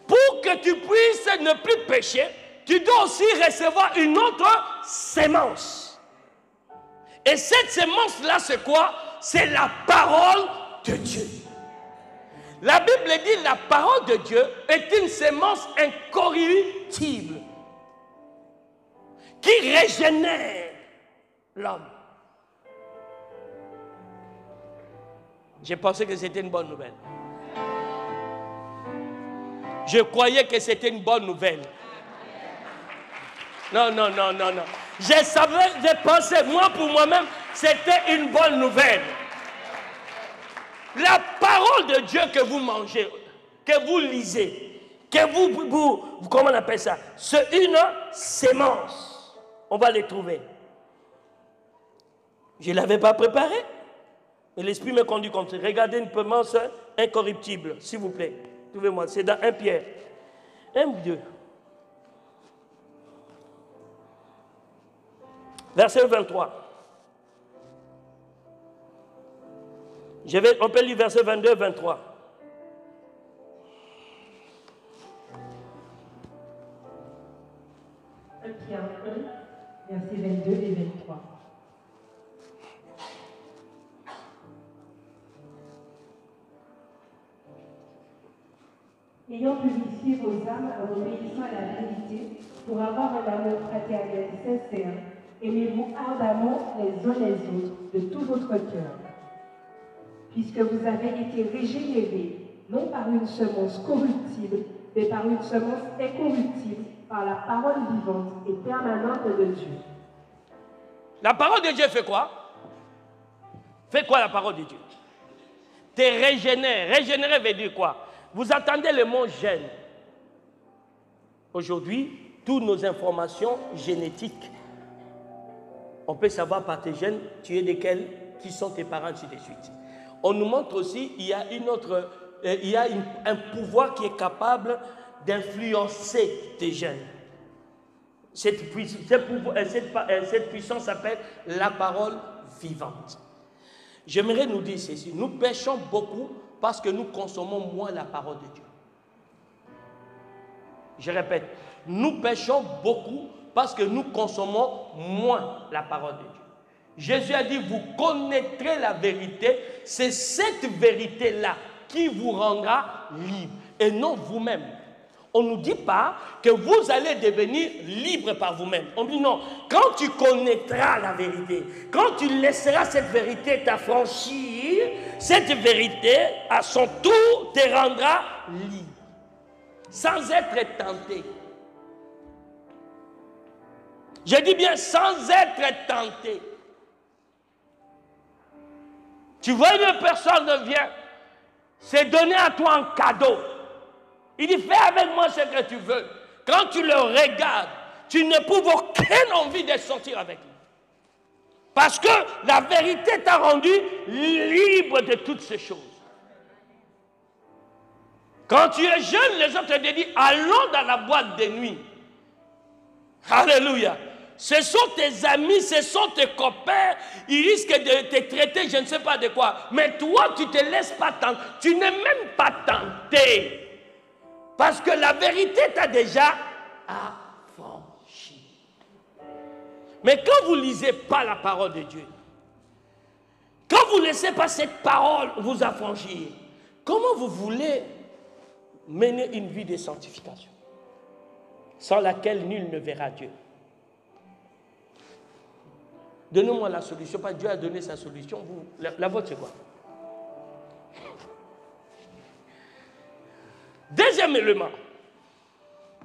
pour que tu puisses ne plus pécher, tu dois aussi recevoir une autre sémence. Et cette sémence-là, c'est quoi? C'est la parole de Dieu. La Bible dit la parole de Dieu est une sémence incorruptible qui régénère l'homme. J'ai pensé que c'était une bonne nouvelle. Je croyais que c'était une bonne nouvelle. Non, non, non, non, non. Je pensais, moi pour moi-même, c'était une bonne nouvelle. La parole de Dieu que vous mangez, que vous lisez, que vous comment on appelle ça? C'est une sémence. On va les trouver. Je ne l'avais pas préparé. Mais l'Esprit me conduit comme ça. Regardez une sémence incorruptible, s'il vous plaît. Trouvez-moi, c'est dans 1 Pierre. 1 ou 2. Verset 23. On peut lire verset 22, 23. Pierre 1, versets 22 et 23. Ayant purifié vos âmes en obéissant à la vérité, pour avoir un amour fraternel sincère, aimez-vous ardemment les uns les autres de tout votre cœur. Puisque vous avez été régénérés, non par une semence corruptible, mais par une semence incorruptible, par la parole vivante et permanente de Dieu. La parole de Dieu fait quoi? Fait quoi la parole de Dieu? T'es régénéré. Régénéré veut dire quoi? Vous entendez le mot gène. Aujourd'hui, toutes nos informations génétiques, on peut savoir par tes gènes, tu es desquels, qui sont tes parents, ainsi de suite. On nous montre aussi, il y a un pouvoir qui est capable d'influencer tes gènes. Cette puissance s'appelle la parole vivante. J'aimerais nous dire ceci, nous péchons beaucoup parce que nous consommons moins la parole de Dieu. Je répète, nous péchons beaucoup parce que nous consommons moins la parole de Dieu. Jésus a dit, vous connaîtrez la vérité, c'est cette vérité-là qui vous rendra libre et non vous-même. On ne nous dit pas que vous allez devenir libre par vous-même. On dit non, quand tu connaîtras la vérité, quand tu laisseras cette vérité t'affranchir, cette vérité, à son tour, te rendra libre, sans être tenté. Je dis bien sans être tenté. Tu vois une personne vient, c'est donné à toi en cadeau. Il dit, fais avec moi ce que tu veux. Quand tu le regardes, tu n'éprouves aucune envie de sortir avec lui. Parce que la vérité t'a rendu libre de toutes ces choses. Quand tu es jeune, les autres te disent, allons dans la boîte de nuit. Alléluia. Ce sont tes amis, ce sont tes copains. Ils risquent de te traiter, je ne sais pas de quoi. Mais toi, tu ne te laisses pas tenter. Tu n'es même pas tenté. Parce que la vérité t'a déjà affranchi. Mais quand vous ne lisez pas la parole de Dieu, quand vous ne laissez pas cette parole vous affranchir, comment vous voulez mener une vie de sanctification sans laquelle nul ne verra Dieu? Donnez-moi la solution. Pas Dieu a donné sa solution. Vous, la vôtre, c'est quoi? Deuxième élément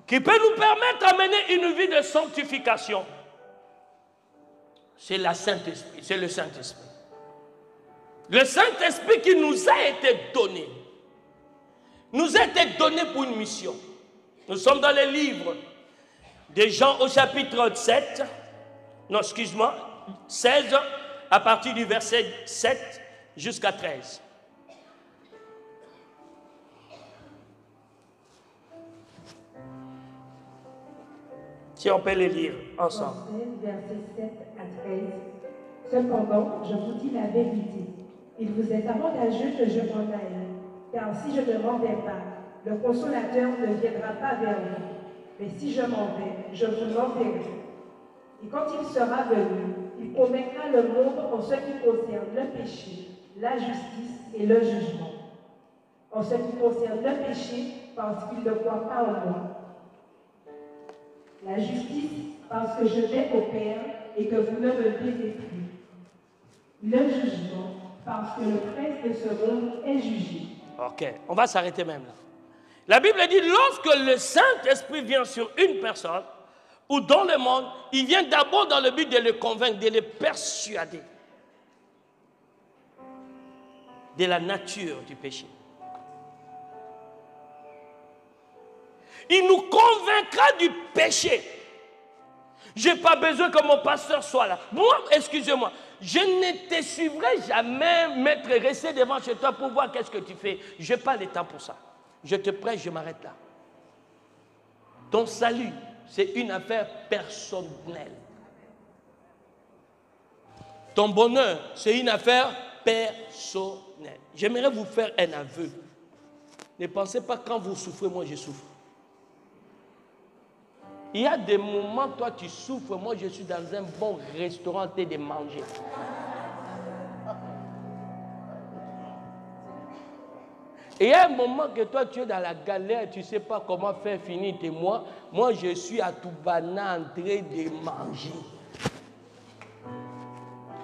qui peut nous permettre de mener une vie de sanctification, c'est le Saint-Esprit. Le Saint-Esprit qui nous a été donné, nous a été donné pour une mission. Nous sommes dans les livres de Jean au chapitre 7, non, excuse-moi, 16, à partir du verset 7 jusqu'à 13. Si on peut les lire ensemble. Verset 7 à 13. Cependant, je vous dis la vérité. Il vous est avantageux que je m'en aille. Car si je ne m'en vais pas, le consolateur ne viendra pas vers vous. Mais si je m'en vais, je vous l'enverrai. Et quand il sera venu, il convaincra le monde en ce qui concerne le péché, la justice et le jugement. En ce qui concerne le péché, parce qu'il ne croit pas en moi. La justice, parce que je vais au Père et que vous ne me verrez plus. Le jugement, parce que le prince de ce monde est jugé. Ok, on va s'arrêter même là. La Bible dit, lorsque le Saint-Esprit vient sur une personne, ou dans le monde, il vient d'abord dans le but de le convaincre, de le persuader de la nature du péché. Il nous convaincra du péché. Je n'ai pas besoin que mon pasteur soit là. Moi, excusez-moi, je ne te suivrai jamais, maître, rester devant chez toi pour voir qu'est-ce que tu fais. Je n'ai pas le temps pour ça. Je te prête, je m'arrête là. Ton salut, c'est une affaire personnelle. Ton bonheur, c'est une affaire personnelle. J'aimerais vous faire un aveu. Ne pensez pas quand vous souffrez, moi je souffre. Il y a des moments, toi, tu souffres. Moi, je suis dans un bon restaurant en train de manger. Et il y a un moment que toi, tu es dans la galère, tu ne sais pas comment faire finir tes mois. Moi, je suis à Toubana en train de manger.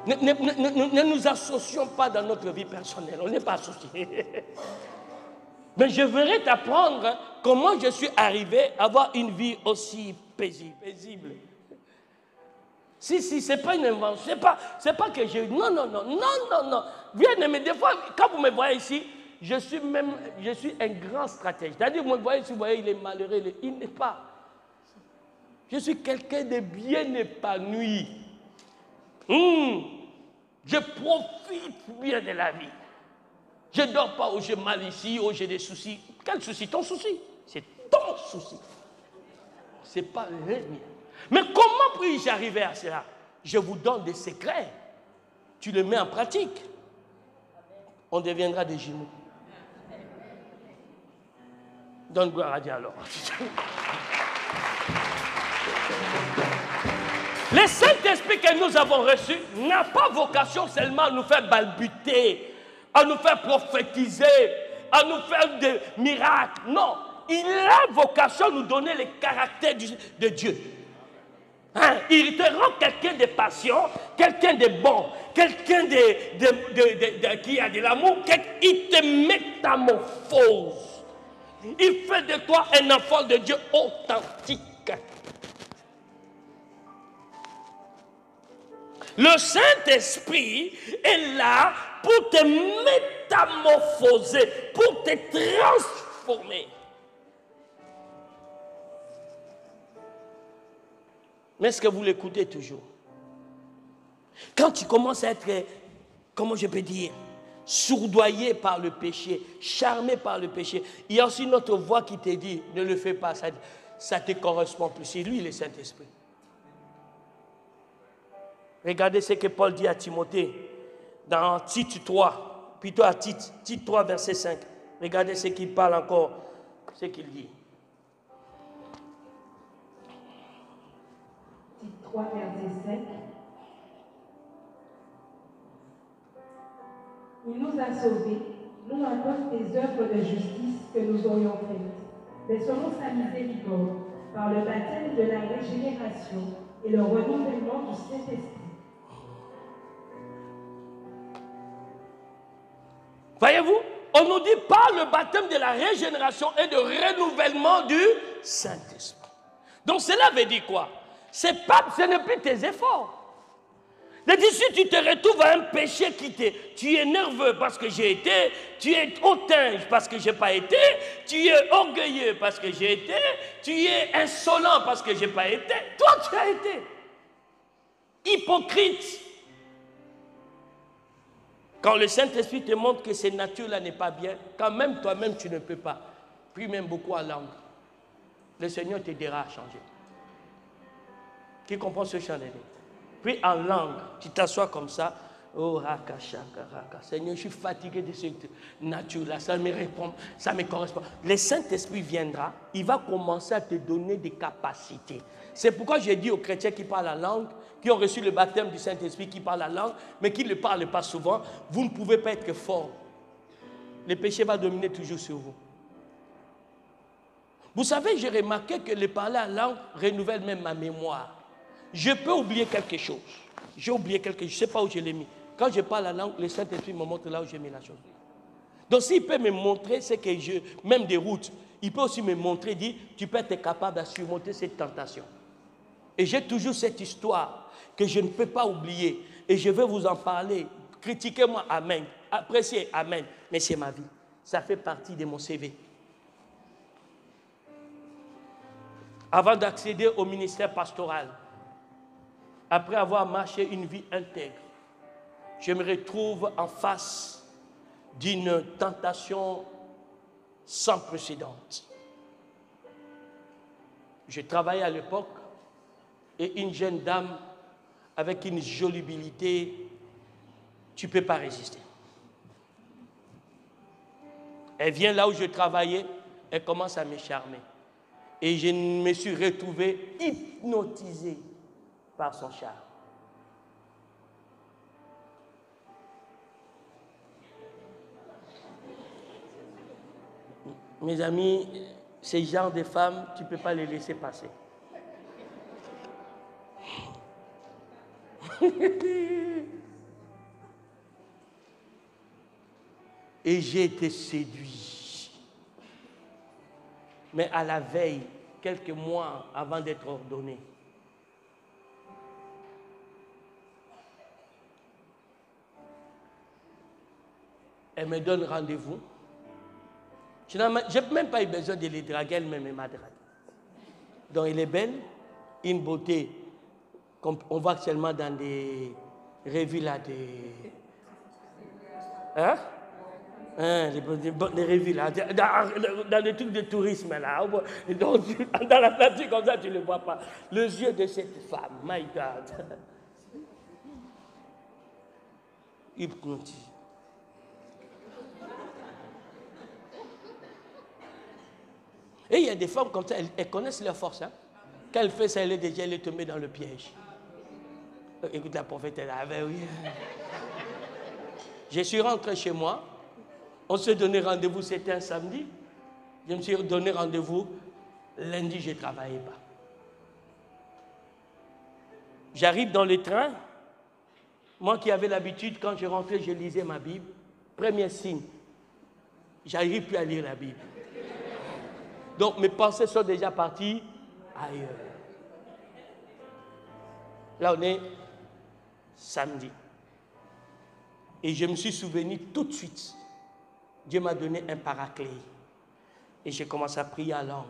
Ne nous associons pas dans notre vie personnelle. On n'est pas associés. Mais je voudrais t'apprendre comment je suis arrivé à avoir une vie aussi paisible. Si, ce n'est pas une invention. C'est pas que je... Non. Bien-aimé, des fois, quand vous me voyez ici, je suis un grand stratège. C'est-à-dire, vous me voyez ici, vous voyez, il est malheureux, il n'est pas. Je suis quelqu'un de bien épanoui. Je profite bien de la vie. Je ne dors pas, ou j'ai mal ici, ou j'ai des soucis. Quel souci? Ton souci. C'est ton souci. Ce n'est pas le mien. Mais comment puis-je arriver à cela? Je vous donne des secrets. Tu les mets en pratique. On deviendra des jumeaux. Donne gloire à Dieu alors. Le Saint-Esprit que nous avons reçu n'a pas vocation seulement à nous faire balbuter, à nous faire prophétiser, à nous faire des miracles. Non, il a vocation à nous donner les caractères de Dieu. Il te rend quelqu'un de patient, quelqu'un de bon, quelqu'un qui a de l'amour, il te métamorphose. Il fait de toi un enfant de Dieu authentique. Le Saint-Esprit est là pour te métamorphoser, pour te transformer. Mais est-ce que vous l'écoutez toujours? Quand tu commences à être, comment je peux dire, sourdoyé par le péché, charmé par le péché, il y a aussi notre voix qui te dit, ne le fais pas, ça ne te correspond plus. C'est lui le Saint-Esprit. Regardez ce que Paul dit à Timothée dans Tite 3, plutôt à Tite 3, verset 5. Regardez ce qu'il parle encore, ce qu'il dit. Tite 3, verset 5. Il nous a sauvés, non à cause des œuvres de justice que nous aurions faites, mais selon sa miséricorde, par le baptême de la régénération et le renouvellement du Saint-Esprit. Voyez-vous, on nous dit par le baptême de la régénération et de renouvellement du Saint-Esprit. Donc cela veut dire quoi? Ce n'est plus tes efforts. C'est-à-dire, si tu te retrouves à un péché tu es nerveux parce que j'ai été, tu es hautain parce que je n'ai pas été, tu es orgueilleux parce que j'ai été, tu es insolent parce que je n'ai pas été, toi tu as été. Hypocrite. Quand le Saint-Esprit te montre que cette nature-là n'est pas bien, quand même toi-même tu ne peux pas, prie même beaucoup en langue, le Seigneur t'aidera à changer. Qui comprend ce chant de Dieu? Puis en langue, tu t'assois comme ça. Oh, raka, shaka, raka. Seigneur, je suis fatigué de cette nature-là. Ça me répond, ça me correspond. Le Saint-Esprit viendra, il va commencer à te donner des capacités. C'est pourquoi j'ai dit aux chrétiens qui parlent la langue, qui ont reçu le baptême du Saint-Esprit, qui parlent la langue, mais qui ne le parlent pas souvent, vous ne pouvez pas être fort. Le péché va dominer toujours sur vous. Vous savez, j'ai remarqué que le parler la langue renouvelle même ma mémoire. Je peux oublier quelque chose. J'ai oublié quelque chose, je ne sais pas où je l'ai mis. Quand je parle la langue, le Saint-Esprit me montre là où j'ai mis la chose. Donc s'il peut me montrer ce que même des routes, il peut aussi me montrer, dire, tu peux être capable de surmonter cette tentation. Et j'ai toujours cette histoire que je ne peux pas oublier. Et je vais vous en parler. Critiquez-moi, amen. Appréciez, amen. Mais c'est ma vie. Ça fait partie de mon CV. Avant d'accéder au ministère pastoral, après avoir marché une vie intègre, je me retrouve en face d'une tentation sans précédent. Je travaillais à l'époque et une jeune dame avec une jolibilité, tu ne peux pas résister. Elle vient là où je travaillais, elle commence à me charmer. Et je me suis retrouvé hypnotisé par son charme. Mes amis, ces genres de femmes, tu ne peux pas les laisser passer. Et j'ai été séduit. Mais à la veille, quelques mois avant d'être ordonné, elle me donne rendez-vous. Je n'ai même pas eu besoin de les draguer, elle-même m'a dragué. Donc elle est belle, une beauté, comme on voit actuellement dans des revues là, les revues là, dans les trucs de tourisme là. Donc, dans la nature comme ça, tu ne le vois pas. Les yeux de cette femme, my God. Hypnotisé. Et il y a des femmes comme ça, elles connaissent leur force. Hein? Quand elle fait ça, elle est tombée dans le piège. Écoute, la prophète, elle avait, oui. Je suis rentré chez moi. On s'est donné rendez-vous, c'était un samedi. Je me suis donné rendez-vous. Lundi, je ne travaillais pas. J'arrive dans le train. Moi qui avais l'habitude, quand je rentrais, je lisais ma Bible. Premier signe. J'arrive plus à lire la Bible. Donc mes pensées sont déjà parties ailleurs. Là, on est samedi. Et je me suis souvenu tout de suite. Dieu m'a donné un paraclet. Et j'ai commencé à prier en langue.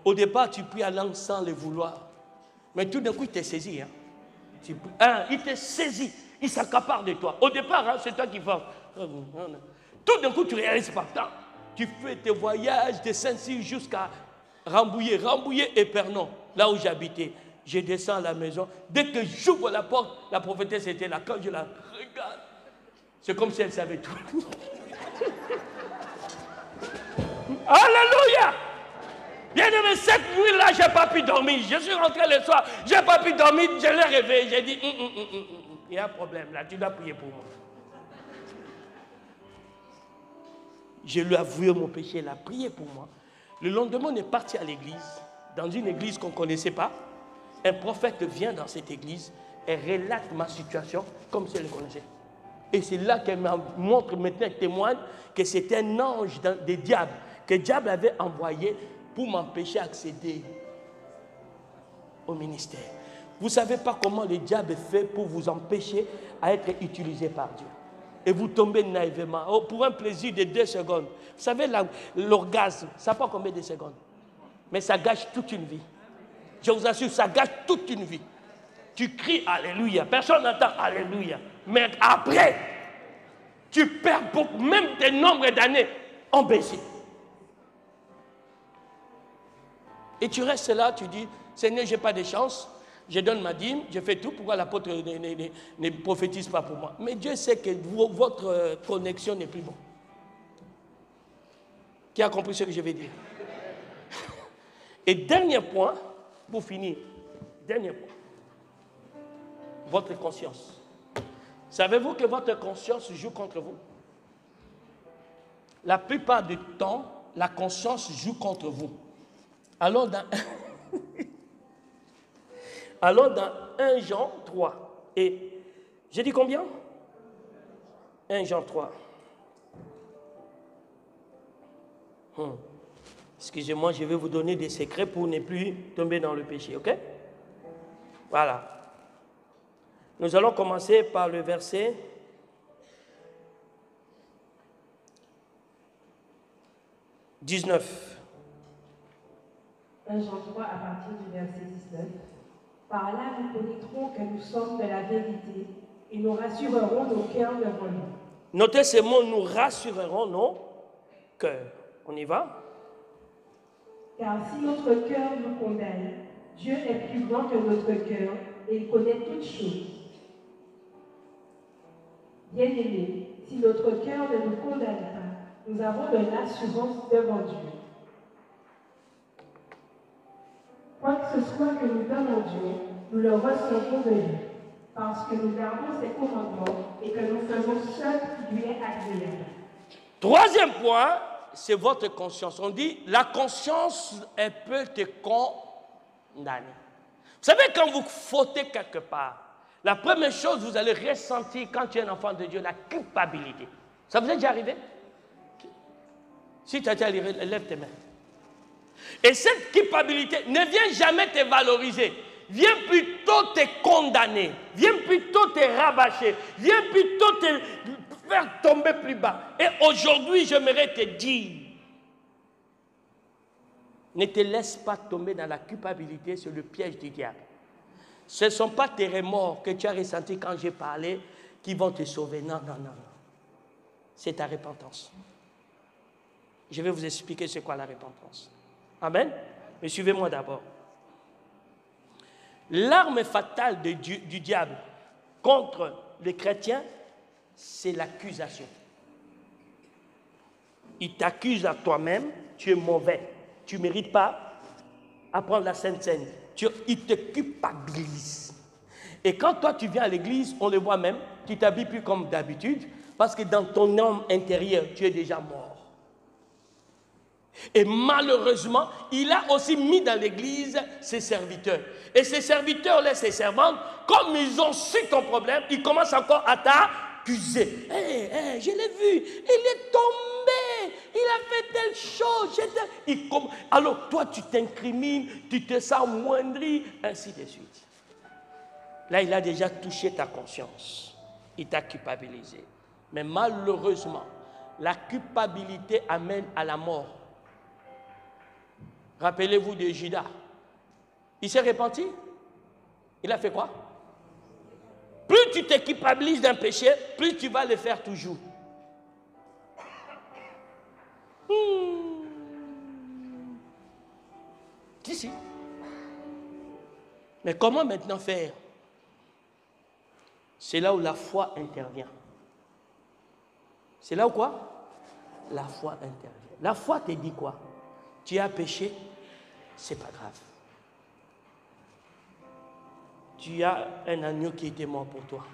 Au départ, tu pries en langue sans le vouloir. Mais tout d'un coup, il t'est saisi. Hein? Il t'est saisi. Il s'accapare de toi. Au départ, hein, c'est toi qui vas. Tout d'un coup, tu ne réalises pas. Tu fais tes voyages de Saint-Cyr jusqu'à Rambouillet et Pernon, là où j'habitais. Je descends à la maison. Dès que j'ouvre la porte, la prophétesse était là. Quand je la regarde, c'est comme si elle savait tout. Alléluia! Bien aimé, cette nuit-là, je n'ai pas pu dormir. Je suis rentré le soir, je n'ai pas pu dormir. Je l'ai réveillé. J'ai dit, il y a un problème là, tu dois prier pour moi. Je lui ai avoué mon péché, elle a prié pour moi. Le lendemain, on est parti à l'église, dans une église qu'on ne connaissait pas. Un prophète vient dans cette église et relate ma situation comme si elle le connaissait. Et c'est là qu'elle me montre maintenant, elle témoigne que c'était un ange des diables, que le diable avait envoyé pour m'empêcher d'accéder au ministère. Vous ne savez pas comment le diable fait pour vous empêcher à être utilisé par Dieu. Et vous tombez naïvement, pour un plaisir de 2 secondes. Vous savez, l'orgasme, ça prend combien de secondes? Mais ça gâche toute une vie. Je vous assure, ça gâche toute une vie. Tu cries Alléluia, personne n'entend Alléluia. Mais après, tu perds beaucoup, même tes nombres d'années ont baissé. Et tu restes là, tu dis, Seigneur, je n'ai pas de chance. Je donne ma dîme, je fais tout. Pourquoi l'apôtre ne prophétise pas pour moi? Mais Dieu sait que votre connexion n'est plus bonne. Qui a compris ce que je vais dire? Et dernier point, pour finir. Dernier point. Votre conscience. Savez-vous que votre conscience joue contre vous? La plupart du temps, la conscience joue contre vous. Alors dans 1 Jean 3, et j'ai dit combien? 1 Jean 3. Excusez-moi, je vais vous donner des secrets pour ne plus tomber dans le péché, ok? Voilà. Nous allons commencer par le verset 19. 1 Jean 3 à partir du verset 19. Par là, nous connaîtrons que nous sommes de la vérité et nous rassurerons nos cœurs devant lui. Notez ces mots, nous rassurerons nos cœurs. On y va? Car si notre cœur nous condamne, Dieu est plus grand que notre cœur et il connaît toutes choses. Bien-aimés, si notre cœur ne nous condamne pas, nous avons de l'assurance devant Dieu. Quoi que ce soit que nous donne Dieu, nous le recevons de lui, parce que nous gardons ses commandements et que nous faisons ce qui lui est agréable. Troisième point, c'est votre conscience. On dit, la conscience, elle peut te condamner. Vous savez, quand vous fautez quelque part, la première chose que vous allez ressentir quand tu es un enfant de Dieu, la culpabilité. Ça vous est déjà arrivé? Si tu as déjà arrivé, lève tes mains. Et cette culpabilité ne vient jamais te valoriser. Vient plutôt te condamner. Vient plutôt te rabâcher. Vient plutôt te faire tomber plus bas. Et aujourd'hui, j'aimerais te dire, ne te laisse pas tomber dans la culpabilité sur le piège du diable. Ce ne sont pas tes remords que tu as ressentis quand j'ai parlé qui vont te sauver. Non, non, non, non. C'est ta repentance. Je vais vous expliquer c'est quoi la repentance. Amen. Mais suivez-moi d'abord. L'arme fatale du diable contre les chrétiens, c'est l'accusation. Il t'accuse à toi-même, tu es mauvais, tu ne mérites pas à prendre la Sainte Seine. Il te culpabilise. Et quand toi tu viens à l'église, on le voit même, tu t'habilles plus comme d'habitude, parce que dans ton âme intérieure, tu es déjà mort. Et malheureusement, il a aussi mis dans l'église ses serviteurs. Et ces serviteurs-là, ses servantes, comme ils ont su ton problème, ils commencent encore à t'accuser. Je l'ai vu, il est tombé, il a fait telle chose. Alors toi, tu t'incrimines, tu te sens moindri, ainsi de suite. Là, il a déjà touché ta conscience. Il t'a culpabilisé. Mais malheureusement, la culpabilité amène à la mort. Rappelez-vous de Judas. Il s'est repenti. Il a fait quoi? Plus tu te culpabilises d'un péché, plus tu vas le faire toujours. Si. Mais comment maintenant faire? C'est là où la foi intervient. C'est là où quoi? La foi intervient. La foi te dit quoi? Tu as péché, c'est pas grave. Tu as un agneau qui était mort pour toi.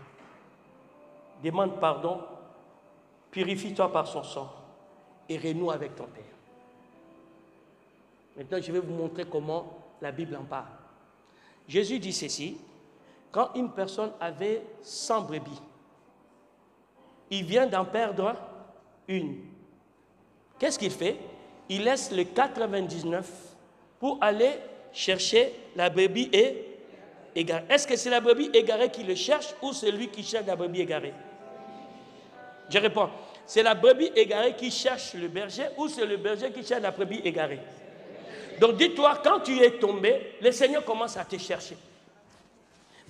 Demande pardon, purifie-toi par son sang et renoue avec ton Père. Maintenant, je vais vous montrer comment la Bible en parle. Jésus dit ceci, quand une personne avait 100 brebis, il vient d'en perdre une. Qu'est-ce qu'il fait? Il laisse le 99 pour aller chercher la brebis égarée. Est-ce que c'est la brebis égarée qui le cherche ou c'est lui qui cherche la brebis égarée? Je réponds, c'est la brebis égarée qui cherche le berger ou c'est le berger qui cherche la brebis égarée? Donc dis-toi, quand tu es tombé, le Seigneur commence à te chercher.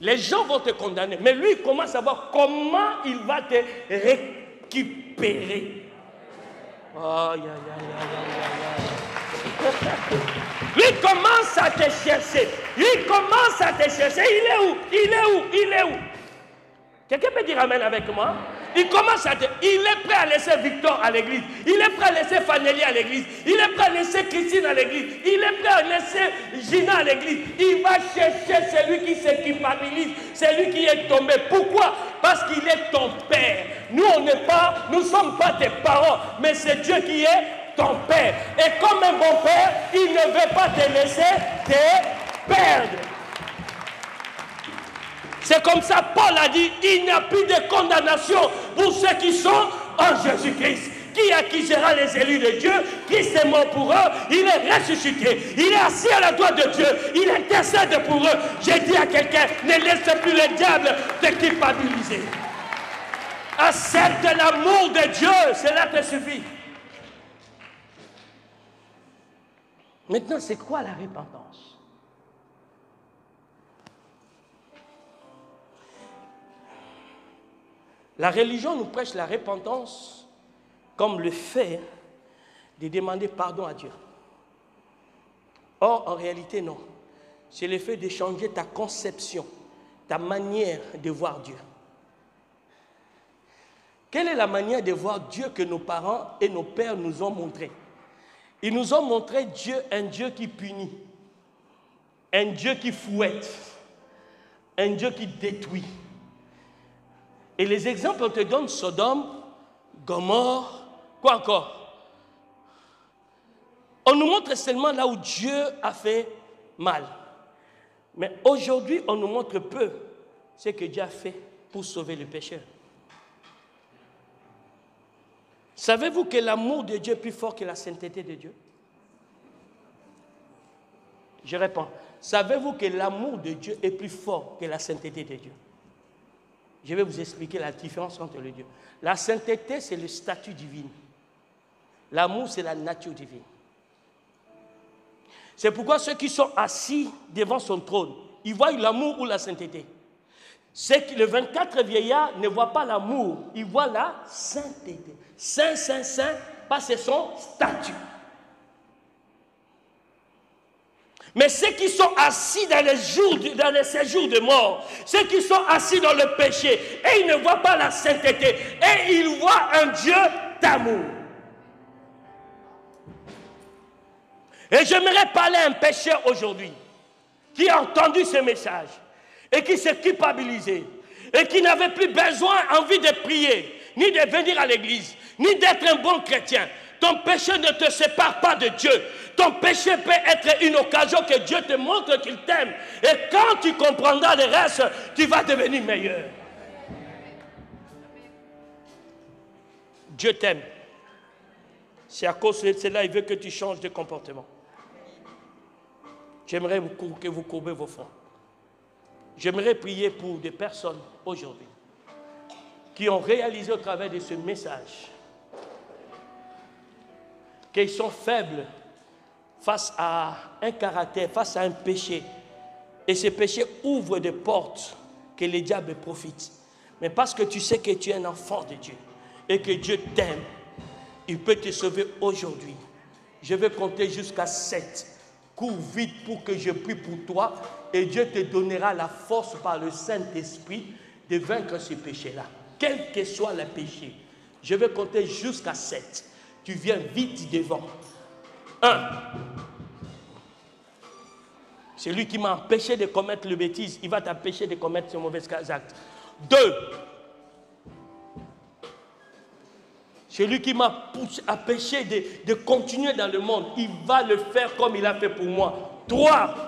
Les gens vont te condamner, mais lui il commence à voir comment il va te récupérer. Lui commence à te chercher. Lui commence à te chercher. Il est où? Il est où? Il est où? Quelqu'un peut dire amen avec moi? Il commence à te... Il est prêt à laisser Victor à l'église. Il est prêt à laisser Fanélie à l'église. Il est prêt à laisser Christine à l'église. Il est prêt à laisser Gina à l'église. Il va chercher celui qui se culpabilise, celui qui est tombé. Pourquoi? Parce qu'il est ton père. Nous, nous ne sommes pas tes parents, mais c'est Dieu qui est ton père. Et comme un bon père, il ne veut pas te laisser te perdre. C'est comme ça, Paul a dit, il n'y a plus de condamnation pour ceux qui sont en Jésus-Christ. Qui accusera les élus de Dieu? Christ est mort pour eux, il est ressuscité, il est assis à la droite de Dieu, il intercède pour eux. J'ai dit à quelqu'un, ne laisse plus le diable te culpabiliser. Accepte l'amour de Dieu, cela te suffit. Maintenant, c'est quoi la repentance? La religion nous prêche la repentance comme le fait de demander pardon à Dieu. Or, en réalité, non. C'est le fait de changer ta conception, ta manière de voir Dieu. Quelle est la manière de voir Dieu que nos parents et nos pères nous ont montré? Ils nous ont montré Dieu, un Dieu qui punit. un Dieu qui fouette, un Dieu qui détruit. Et les exemples, on te donne Sodome, Gomorrhe, quoi encore? On nous montre seulement là où Dieu a fait mal. Mais aujourd'hui, on nous montre peu ce que Dieu a fait pour sauver le pécheur. Savez-vous que l'amour de Dieu est plus fort que la sainteté de Dieu? Je réponds. Savez-vous que l'amour de Dieu est plus fort que la sainteté de Dieu? Je vais vous expliquer la différence entre les deux. La sainteté, c'est le statut divin. L'amour, c'est la nature divine. C'est pourquoi ceux qui sont assis devant son trône, ils voient l'amour ou la sainteté. C'est que les 24 vieillards ne voient pas l'amour, ils voient la sainteté. Saint, saint, saint, parce que c'est son statut. Mais ceux qui sont assis dans les séjours de mort, ceux qui sont assis dans le péché, et ils ne voient pas la sainteté, et ils voient un Dieu d'amour. Et j'aimerais parler à un pécheur aujourd'hui, qui a entendu ce message, et qui s'est culpabilisé, et qui n'avait plus besoin, envie de prier, ni de venir à l'église, ni d'être un bon chrétien. Ton péché ne te sépare pas de Dieu. Ton péché peut être une occasion que Dieu te montre qu'il t'aime. Et quand tu comprendras le reste, tu vas devenir meilleur. Dieu t'aime. C'est à cause de cela qu'il veut que tu changes de comportement. J'aimerais que vous courbez vos fronts. J'aimerais prier pour des personnes aujourd'hui qui ont réalisé au travers de ce message qu'ils sont faibles face à un caractère, face à un péché. Et ce péché ouvre des portes que le diable profite. Mais parce que tu sais que tu es un enfant de Dieu et que Dieu t'aime, il peut te sauver aujourd'hui. Je vais compter jusqu'à 7. Cours vite pour que je prie pour toi et Dieu te donnera la force par le Saint-Esprit de vaincre ce péché-là. Quel que soit le péché, je vais compter jusqu'à 7. Tu viens vite devant. 1. Celui qui m'a empêché de commettre le bêtise, il va t'empêcher de commettre ce mauvais acte. 2. Celui qui m'a empêché de continuer dans le monde, il va le faire comme il a fait pour moi. 3.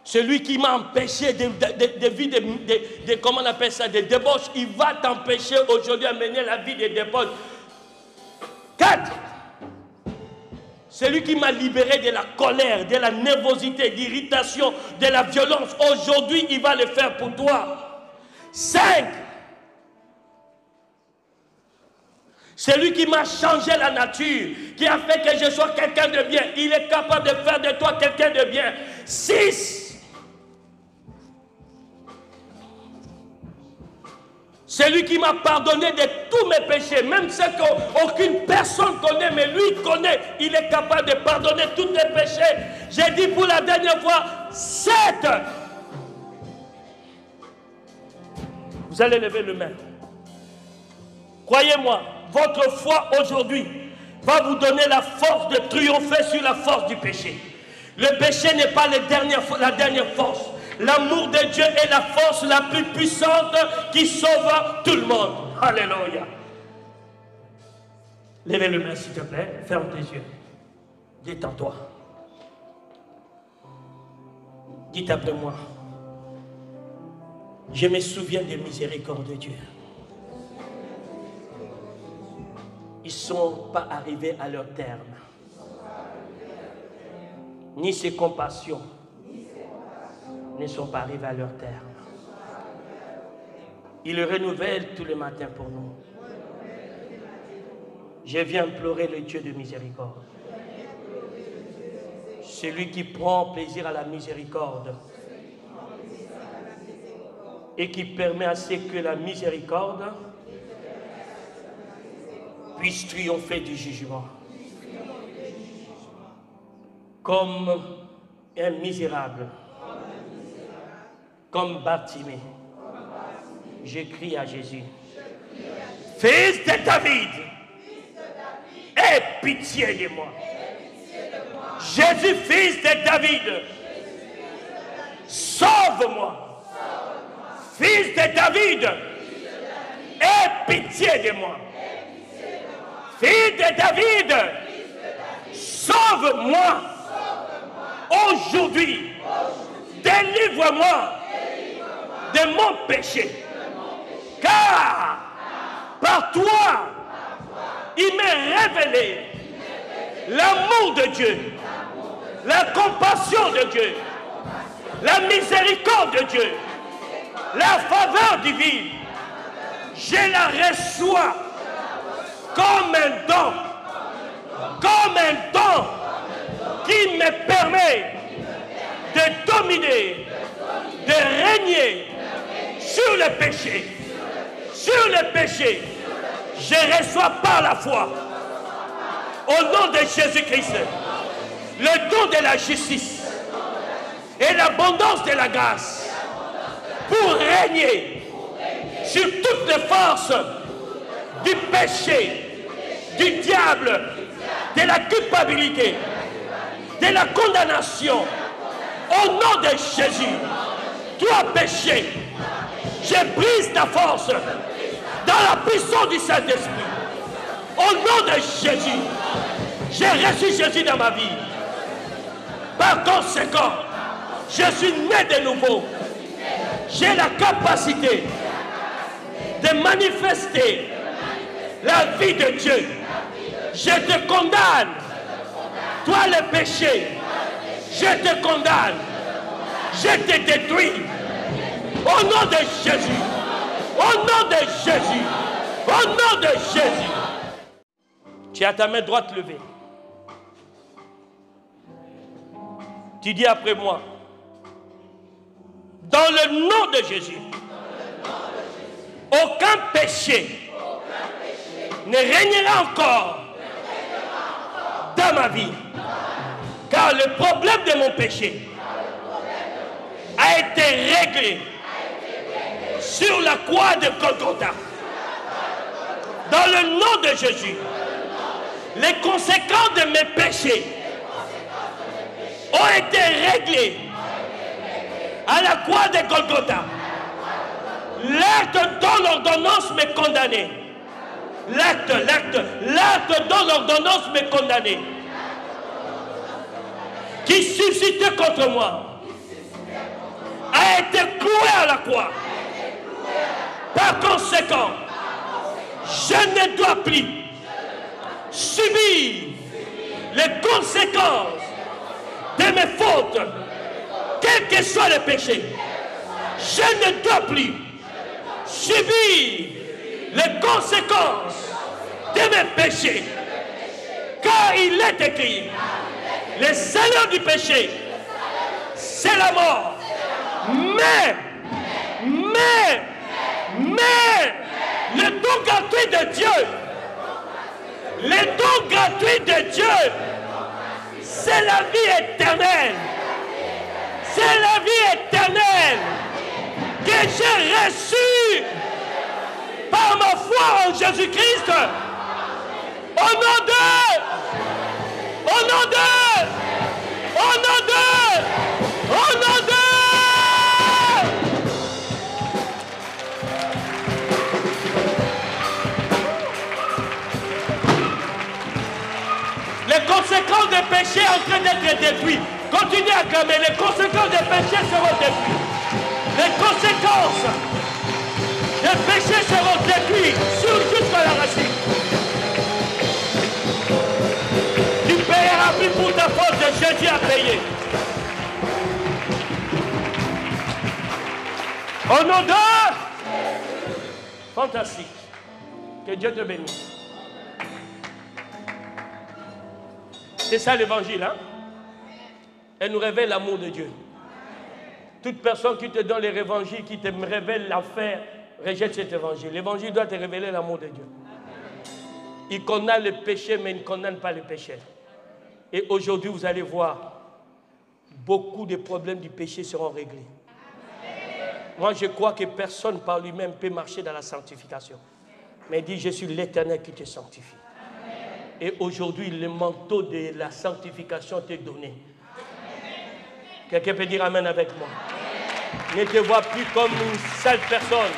Celui qui m'a empêché de vivre comment on appelle ça, de débauche, il va t'empêcher aujourd'hui à mener la vie de débauche. 4. Celui qui m'a libéré de la colère, de la nervosité, de l'irritation, de la violence, aujourd'hui il va le faire pour toi. 5. Celui qui m'a changé la nature, qui a fait que je sois quelqu'un de bien, il est capable de faire de toi quelqu'un de bien. 6. Celui qui m'a pardonné de tous mes péchés, même ceux qu'aucune personne connaît, mais lui connaît, il est capable de pardonner tous tes péchés. J'ai dit pour la dernière fois, 7. Vous allez lever le main. Croyez-moi, votre foi aujourd'hui va vous donner la force de triompher sur la force du péché. Le péché n'est pas la dernière force. L'amour de Dieu est la force la plus puissante qui sauve tout le monde. Alléluia. Levez le main s'il te plaît. Ferme tes yeux. Détends-toi. Dites après moi. Je me souviens des miséricordes de Dieu. Ils ne sont pas arrivés à leur terme. Ni ses compassions ne sont pas arrivés à leur terme. Il le renouvelle tous les matins pour nous. Je viens implorer le Dieu de miséricorde. Celui qui prend plaisir à la miséricorde et qui permet à ce que la miséricorde puisse triompher du jugement. Comme un misérable, comme Bartimée, je crie à Jésus, Fils de David, aie pitié de moi. Jésus, fils de David, sauve-moi. Fils de David, aie pitié de moi. Fils de David, sauve-moi. Aujourd'hui, délivre-moi de mon péché. Car par toi, il m'est révélé l'amour de Dieu, la compassion de Dieu, la miséricorde de Dieu, la faveur divine. Je la reçois comme un don qui me permet de dominer, de régner sur le péché. Sur le péché, je reçois par la foi, au nom de Jésus-Christ, le don de la justice et l'abondance de la grâce pour régner sur toutes les forces du péché, du diable, de la culpabilité, de la condamnation. Au nom de Jésus, toi péché, je brise ta force dans la puissance du Saint-Esprit. Au nom de Jésus, j'ai reçu Jésus dans ma vie. Par conséquent, je suis né de nouveau. J'ai la capacité de manifester la vie de Dieu. Je te condamne, toi le péché. Je te condamne, je te détruis. Au nom de Jésus, au nom de Jésus, au nom de Jésus. Tu as ta main droite levée. Tu dis après moi, dans le nom de Jésus, aucun péché ne régnera encore dans ma vie. Car le problème de mon péché a été réglé sur la croix de Golgotha. Dans le nom de Jésus, les conséquences de mes péchés ont été réglées à la croix de Golgotha. L'acte dont l'ordonnance me condamnait. L'acte dont l'ordonnance me condamnait. Qui suscitait contre moi a été cloué à la croix. Par conséquent, je ne dois plus subir les conséquences de mes fautes, quel que soit le péché. Je ne dois plus subir les conséquences de mes péchés, car il est écrit, le salaire du péché, c'est la mort. Mais, le don gratuit de Dieu, le don gratuit de Dieu, c'est la vie éternelle. C'est la vie éternelle que j'ai reçue par ma foi en Jésus-Christ. Au nom de, au nom de, au nom de, au nom de. Les conséquences des péchés sont en train d'être détruites. Continuez à clamer, les conséquences des péchés seront détruites. Les conséquences des péchés seront détruites jusqu'à la racine. Tu paieras plus pour ta faute, Jésus a payé. Au nom de... Fantastique. Que Dieu te bénisse. C'est ça l'évangile, hein? Elle nous révèle l'amour de Dieu. Toute personne qui te donne l'évangile, qui te révèle l'affaire, rejette cet évangile. L'évangile doit te révéler l'amour de Dieu. Il condamne le péché, mais il ne condamne pas le pécheur. Et aujourd'hui, vous allez voir, beaucoup de problèmes du péché seront réglés. Moi, je crois que personne par lui-même peut marcher dans la sanctification. Mais il dit, je suis l'Éternel qui te sanctifie. Et aujourd'hui, le manteau de la sanctification t'est donné. Quelqu'un peut dire amen avec moi. Ne te vois plus comme une sale personne.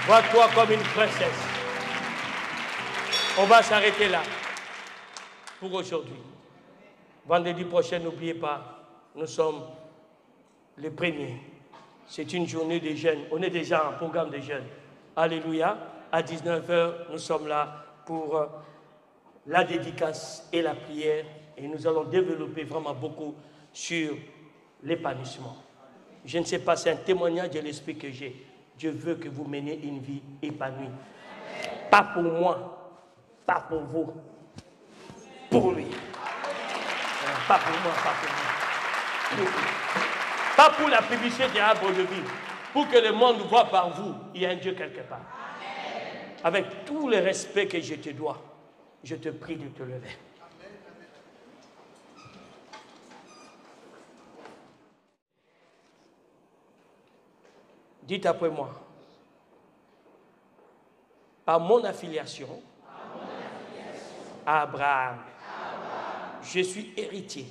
Vois-toi comme une princesse. On va s'arrêter là pour aujourd'hui. Vendredi prochain, n'oubliez pas, nous sommes les premiers. C'est une journée des jeunes. On est déjà en programme des jeunes. Alléluia. À 19h, nous sommes là pour la dédicace et la prière. Et nous allons développer vraiment beaucoup sur l'épanouissement. Je ne sais pas, c'est un témoignage de l'esprit que j'ai. Je veux que vous meniez une vie épanouie. Pas pour moi, pas pour vous, pour lui. Pas pour moi, pas pour moi. Pour lui. Pas pour la publicité des arbres de vie. Pour que le monde voit par vous, il y a un Dieu quelque part. Avec tout le respect que je te dois, je te prie de te lever. Dites après moi. Par mon affiliation à Abraham, je suis héritier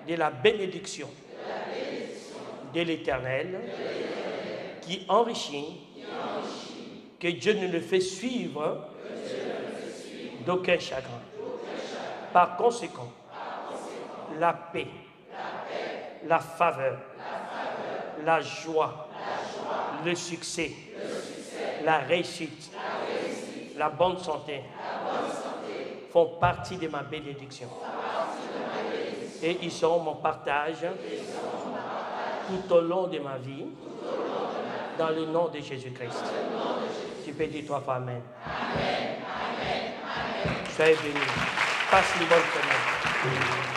de la bénédiction de l'Éternel qui enrichit, que Dieu ne le fait suivre d'aucun chagrin. Par conséquent, la paix, la faveur, la joie, le succès, la réussite, la bonne santé font partie de ma bénédiction. Et ils seront mon partage tout au long de ma vie, dans le nom de Jésus-Christ. Tu peux dire trois fois Amen. Soyez bénis. Passe une bonne semaine.